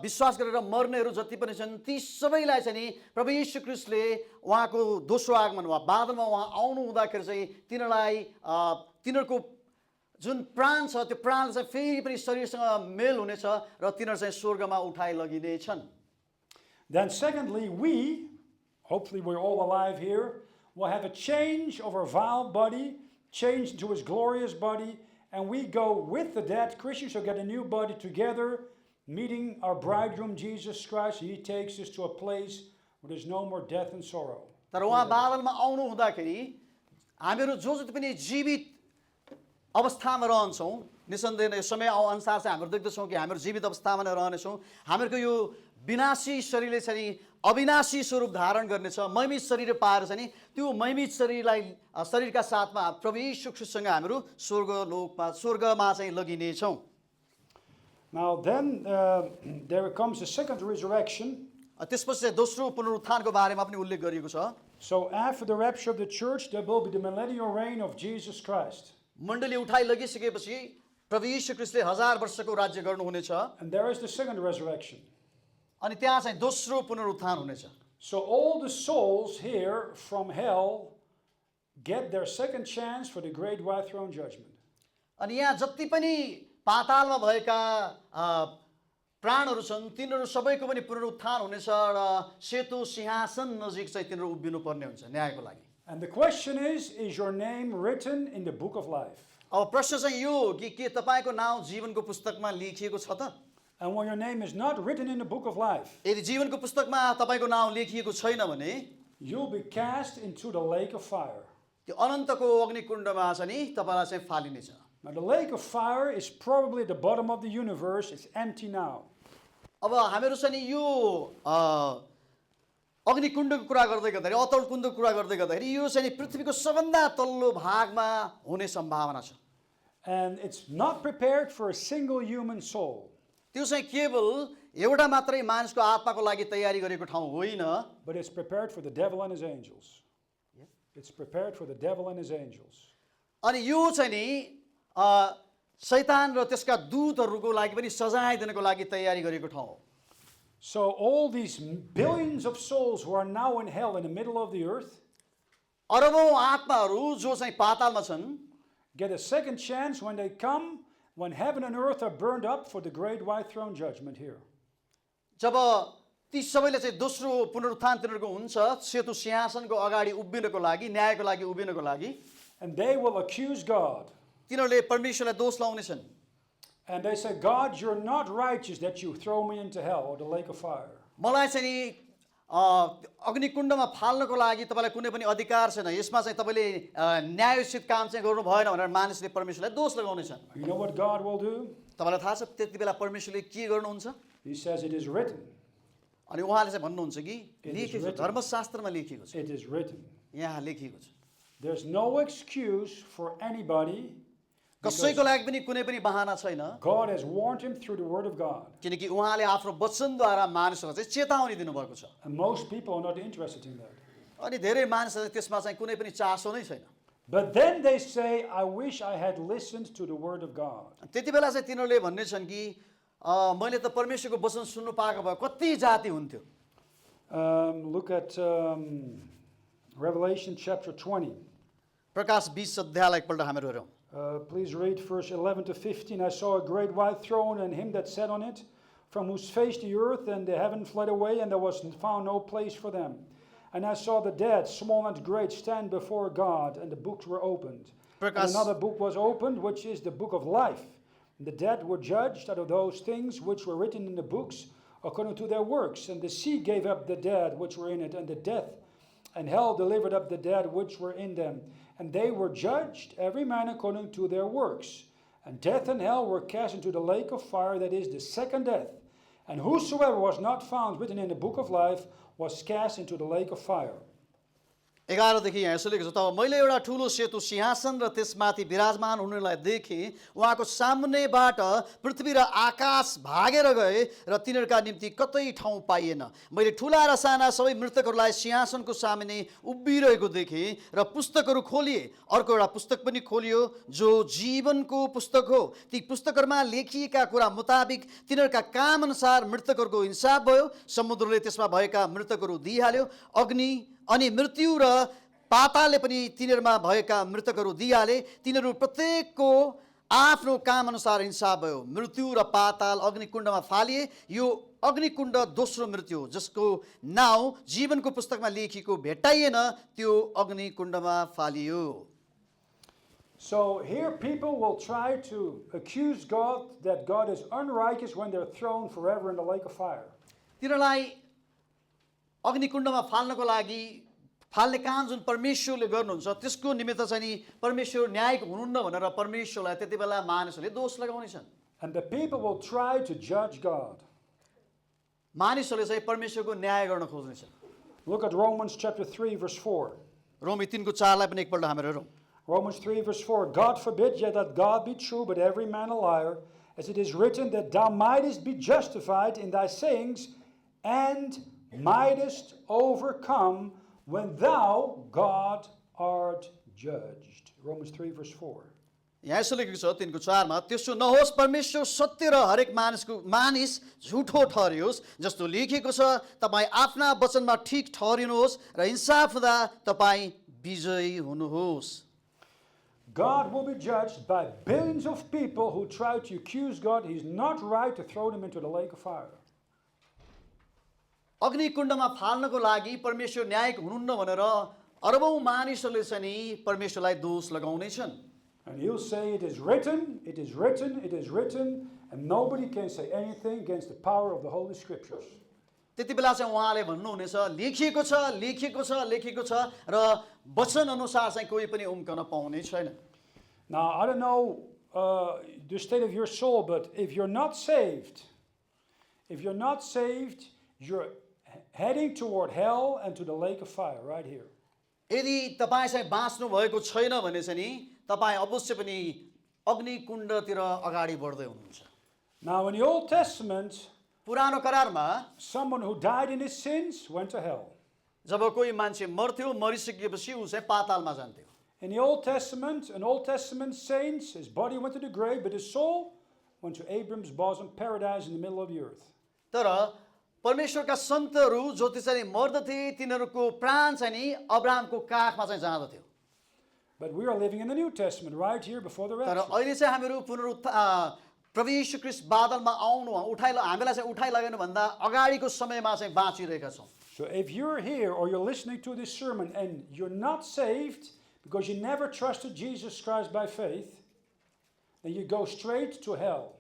विश्वास गरेर मर्नेहरू जति पनि छन् ती सबैलाई चाहिँ नि प्रभु यीशु ख्रीष्टले उहाँको दोस्रो आगमन वा बादलमा उहाँ आउनु हुँदाखेरि चाहिँ तिनीहरूको जुन प्राण छ त्यो प्राण चाहिँ फेरि पनि शरीरसँग मेल हुनेछ र तिनीहरू चाहिँ स्वर्गमा उठाइ लगिनेछन्। Then secondly, we, hopefully we're all alive here, will have a change of our vile body, change into his glorious body, and we go with the dead Christians who get a new body together, meeting our bridegroom Jesus Christ. He takes us to a place where there's no more death and sorrow. तर उहाँ बादलमा आउनु हुँदाखेरि हामीहरू जो जति पनि जीवित अवस्थामा रहन्छौँ निसन्देह यो समय अनुसार चाहिँ हाम्रो देख्दछौँ कि हाम्रो जीवित अवस्थामा नै रहनेछौँ। हामीहरूको यो विनाशी शरीरले चाहिँ अविनाशी स्वरूप धारण गर्नेछ, महिमित शरीर पाएर चाहिँ त्यो महिमित शरीरका साथमा प्रभु यीशु ख्रीष्टसँग हामीहरू स्वर्गमा चाहिँ लगिनेछौँ। Now then there comes a second resurrection. त्यसपछि चाहिँ दोस्रो पुनरुत्थानको बारेमा पनि उल्लेख गरिएको छ। So after the rapture of the church there will be the millennial reign of Jesus Christ. मण्डली उठाइ लगिसकेपछि प्रभु यीशु ख्रीष्टले 1000 वर्षको राज्य गर्नुहुनेछ। And there is the second resurrection. अनि त्यहाँ चाहिँ दोस्रो पुनरुत्थान हुनेछ। So all the souls here from hell get their second chance for the great white throne judgment. अनि यहाँ जति पनि पातालमा भएका प्राणहरू छन् तिनीहरू सबैको पनि पुनरुत्थान हुनेछ र सेतो सिंहासन नजिक चाहिँ तिनीहरू उभिनु पर्ने हुन्छ न्यायको लागि। And the question is your name written in the book of life? अब प्रश्न चाहिँ यो हो कि के तपाईको नाम जीवनको पुस्तकमा लेखिएको छ त? And when your name is not written in the book of life, यदि जीवनको पुस्तकमा तपाईको नाम लेखिएको छैन भने you'll be cast into the lake of fire. त्यो अनन्तको अग्निकुण्डमा चाहिँ नि तपाईलाई चाहिँ फालिनेछ। Now the lake of fire is probably at the bottom of the universe. It's empty now. अब हामीहरू चाहिँ नि यो अग्निकुण्डको कुरा गर्दै गर्दाखेरि अतल कुण्डको कुरा गर्दै गर्दाखेरि यो चाहिँ नि पृथ्वीको सबभन्दा तल्लो भागमा हुने सम्भावना छ। And it's not prepared for a single human soul. त्यो चाहिँ केवल एउटा मात्रै मानिसको आत्माको लागि तयारी गरेको ठाउँ होइन, but it's prepared for the devil and his angels. It's prepared for the devil and his angels. अनि यो चाहिँ नि शैतान र त्यसका दूतहरूको लागि पनि सजाय दिनको लागि तयारी गरेको ठाउँ हो। So all these billions of souls who are now in hell in the middle of the earth अरबौं आत्माहरू जो चाहिँ पातालमा छन् get a second chance when they come, when heaven and earth are burned up for the great white throne judgment here. जब ती सबैले चाहिँ दोस्रो पुनरुत्थान तिनीहरूको हुन्छ सेतु सिंहासनको अगाडि उभिनको लागि न्यायको लागि उभिनको लागि And they will accuse God. तिनीहरूले परमेश्वरलाई दोष लाउनेछन् And they say, God, you're not righteous that you throw me into hell or the lake of fire. मलाई चाहिँ नि अग्निकुण्डमा फाल्नको लागि तपाईँलाई कुनै पनि अधिकार छैन यसमा चाहिँ तपाईँले न्यायोचित काम चाहिँ गर्नु भएन भनेर मानिसले परमेश्वरलाई दोष लगाउनेछन् You know what God will do? तपाईँलाई थाहा छ त्यति बेला परमेश्वरले के गर्नुहुन्छ He says it is written. अनि उहाँले चाहिँ भन्नुहुन्छ कि It is लेखेको छ written. धर्मशास्त्रमा लेखिएको छ It is written. यहाँ लेखिएको छ There's no excuse for anybody. कसैको लागि पनि कुनै पनि बहाना छैन God has warned him through the word of God. किनकि उहाँले आफ्नो वचनद्वारा मानिसहरूलाई चाहिँ चेतावनी दिनुभएको छ And most people are not interested in that. अनि धेरै मानिसहरूले त्यसमा चाहिँ कुनै पनि चासो नै छैन But then they say, I wish I had listened to the word of God. त्यति बेला चाहिँ तिनीहरूले भन्ने छन् कि मैले त परमेश्वरको वचन सुन्नु पाएको भए कति जाति हुन्थ्यो Look at Revelation chapter 20. प्रकाश 20 अध्यायलाई एकपल्ट हामीहरू हेरौँ Please read verse 11 to 15. I saw a great white throne and him that sat on it, from whose face the earth and the heaven fled away, and there was found no place for them. And I saw the dead, small and great, stand before God, and the books were opened. And Prakash another book was opened, which is the book of life. And the dead were judged out of those things which were written in the books, according to their works. And the sea gave up the dead which were in it, and the death and hell delivered up the dead which were in them. And they were judged, every man according to their works. And death and hell were cast into the lake of fire, that is the second death. And whosoever was not found written in the book of life was cast into the lake of fire. 11 देखि यहाँ यसो लेखेको छ तब मैले एउटा ठुलो सेतु सिंहासन र त्यसमाथि विराजमान हुनेलाई देखेँ उहाँको सामुन्नेबाट पृथ्वी र आकाश भागेर गए र तिनीहरूका निम्ति कतै ठाउँ पाइएन मैले ठुला र साना सबै मृतकहरूलाई सिंहासनको सामुन्ने उभिरहेको देखेँ र पुस्तकहरू खोलिए अर्को एउटा पुस्तक पनि खोलियो जो जीवनको पुस्तक हो ती पुस्तकहरूमा लेखिएका कुरा मुताबिक तिनीहरूका काम अनुसार मृतकहरूको हिसाब भयो समुद्रले त्यसमा भएका मृतकहरू दिइहाल्यो अग्नि अनि मृत्यु र पातालले पनि तिनीहरूमा भएका मृतकहरू दिइहाले तिनीहरू प्रत्येकको आफ्नो काम अनुसार हिसाब भयो मृत्यु र पाताल अग्निकुण्डमा फालिए यो अग्निकुण्ड दोस्रो मृत्यु हो जसको नाउँ जीवनको पुस्तकमा लेखिएको भेटाइएन त्यो अग्निकुण्डमा फालियो So here people will try to accuse God that God is unrighteous when they're thrown forever in the lake of fire. तिनीहरूलाई अग्निकुण्डमा फाल्नको लागि फाल्ने काम जुन परमेश्वरले गर्नुहुन्छ त्यसको निमित्त चाहिँ नि परमेश्वर न्यायिक हुनुहुन्न भनेर परमेश्वरलाई त्यति बेला मानिसहरूले दोष लगाउनेछन् And the people will try to judge God. मानिसहरूले चाहिँ परमेश्वरको न्याय गर्न खोज्नेछन् Look at Romans chapter 3 verse 4. रोमी 3को 4 लाई पनि एकपल्ट हामी हेरौँ Romans 3 verse 4. God forbid yet that God be true, but every man a liar, as it is written that thou mightest be justified in thy sayings, and mightest overcome when thou, God, art judged. Romans 3 verse 4. यहाँ यसो लेखेको छ 3को 4 मा त्यसो नहोस् परमेश्वर सत्य र हरेक मानिस झुठो ठहरियोस् जस्तो लेखिएको छ तपाईँ आफ्ना वचनमा ठिक ठहरिनुहोस् र इन्साफ हुँदा तपाईँ विजयी हुनुहोस् God will be judged by billions of people who try to accuse God. He's not right to throw them into the lake of fire. अग्निकुण्डमा फाल्नको लागि परमेश्वर न्यायिक हुनुहुन्न भनेर अरबौं मानिसहरूले चाहिँ नि परमेश्वरलाई दोष लगाउने छन् And he'll say, it is written, it is written, it is written, and nobody can say anything against the power of the Holy Scriptures. त्यति बेला चाहिँ उहाँले भन्नुहुनेछ लेखिएको छ लेखिएको छ लेखिएको छ र वचन अनुसार चाहिँ कोही पनि उम्कन पाउने छैन Now, I don't know the state of your soul, but if you're not saved, you're heading toward hell and to the lake of fire right here. यदि तपाईँ चाहिँ बाँच्नु भएको छैन भने चाहिँ नि तपाईँ अवश्य पनि अग्निकुण्डतिर अगाडि बढ्दै हुनुहुन्छ Now, in the Old Testament, पुरानो करारमा someone who died in his sins went to hell. जब कोही मान्छे मर्थ्यो मरिसकेपछि ऊ चाहिँ पातालमा जान्थ्यो In the Old Testament, an Old Testament saint, his body went to the grave, but his soul went to Abram's bosom, paradise in the middle of the earth. तर परमेश्वरका सन्तहरू जो त्यसरी मर्दथे तिनीहरूको प्राण चाहिँ नि अब्राहमको काखमा चाहिँ जाँदथ्यो But we are living in the New Testament right here before the तर rapture. अहिले चाहिँ हामीहरू प्रभु यीशु ख्रीष्ट बादलमा आउनु हामीलाई चाहिँ उठाइलगेन भन्दा अगाडिको समयमा चाहिँ बाँचिरहेका छौँ। So if you're here or you're listening to this sermon and you're not saved because you never trusted Jesus Christ by faith, then you go straight to hell.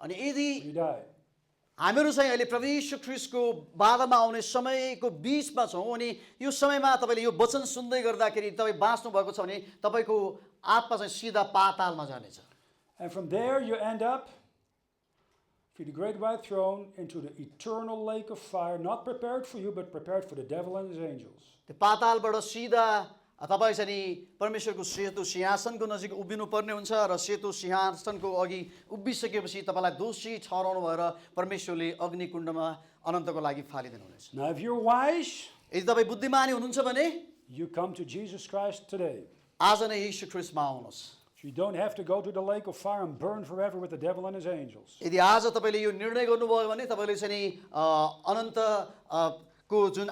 अनि यदि You die. हामीहरू चाहिँ अहिले प्रभु यीशु ख्रीष्टको बादलमा आउने समयको बिचमा छौँ अनि यो समयमा तपाईँले यो वचन सुन्दै गर्दाखेरि तपाईँ बाँच्नु भएको छ भने तपाईँको आत्मा चाहिँ सिधा पातालमा जानेछ। And from there you end up through the great white throne into the eternal lake of fire, not prepared for you, but prepared for the devil and his angels. त्यो पातालबाट सिधा तपाईँ चाहिँ नि परमेश्वरको सेतु सिंहासनको नजिक उभिनु पर्ने हुन्छ र सेतु सिंहासनको अघि उभिसकेपछि तपाईँलाई दोषी ठहराउनु भएर परमेश्वरले अग्निकुण्डमा अनन्तको लागि फालिदिनुहुनेछ। Now if you're wise, यदि तपाईँ बुद्धिमानी हुनुहुन्छ भने you come to Jesus Christ today. आज नै यीशु ख्रीष्टमा आउनुहोस्। You don't have to go to the lake of fire and burn forever with the devil and his angels. यदि आज तपाईँले यो निर्णय गर्नुभयो भने तपाईँले चाहिँ नि अनन्तको जुन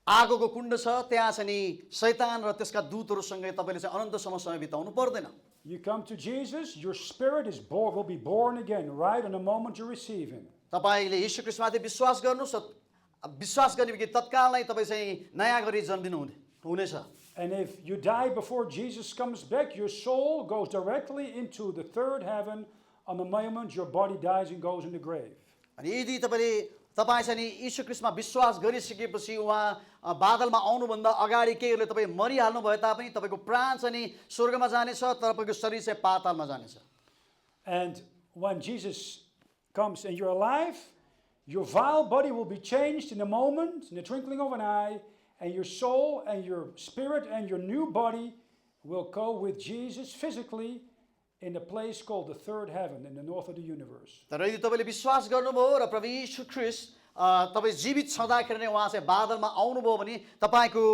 आगोको कुण्ड छ त्यहाँ चाहिँ नि शैतान र त्यसका दूतहरूसँगै तपाईँले चाहिँ अनन्तसम्म समय बिताउनु पर्दैन। You come to Jesus, your spirit will be born again right in the moment you receive him. तपाईँले यीशु ख्रीष्टमाथि विश्वास गर्नुहोस् र विश्वास गर्ने बित्तिकै तत्काल नै तपाईँ चाहिँ नयाँ गरी जन्मिनु हुनेछ। And if you die before Jesus comes back, your soul goes directly into the third heaven on the moment your body dies and goes in the grave. अनि यदि तपाईँ चाहिँ नि यीशु ख्रीष्टमा विश्वास गरिसकेपछि उहाँ बादलमा आउनुभन्दा अगाडि केहीहरूले तपाईँ मरिहाल्नु भए तापनि तपाईँको प्राण चाहिँ नि स्वर्गमा जानेछ, तपाईँको शरीर चाहिँ पातालमा जानेछ। And when Jesus comes and you're alive, your vile body will be changed in a moment, in the twinkling of an eye, and your soul and your spirit and your new body will go with Jesus physically in a place called the third heaven in the north of the universe. तर यदि तपाईँले विश्वास गर्नुभयो र प्रभु यीशु ख्रीष्ट तपाईँ जीवित छँदाखेरि नै उहाँ चाहिँ बादलमा आउनुभयो भने तपाईँको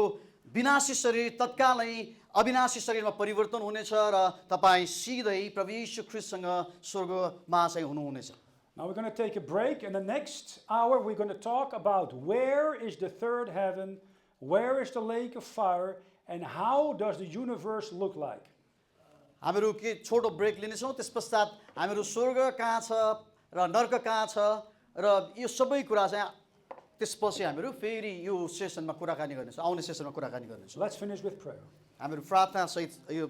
विनाशी शरीर तत्काल नै अविनाशी शरीरमा परिवर्तन हुनेछ र तपाईँ सिधै प्रभु यीशु ख्रीष्टसँग स्वर्गमा चाहिँ हुनुहुनेछ। Now we're going to take a break. In the next hour, we're going to talk about where is the third heaven, where is the lake of fire, and how does the universe look like. हामीहरू के छोटो brake लिनेछौँ, त्यस पश्चात हामीहरू स्वर्ग कहाँ छ र नर्क कहाँ छ र यो सबै कुरा चाहिँ त्यसपछि हामीहरू फेरि यो सेसनमा कुराकानी गर्नेछौँ, आउने सेसनमा कुराकानी गर्नेछौँ। Let's finish with prayer. हामीहरू प्रार्थनासहित यो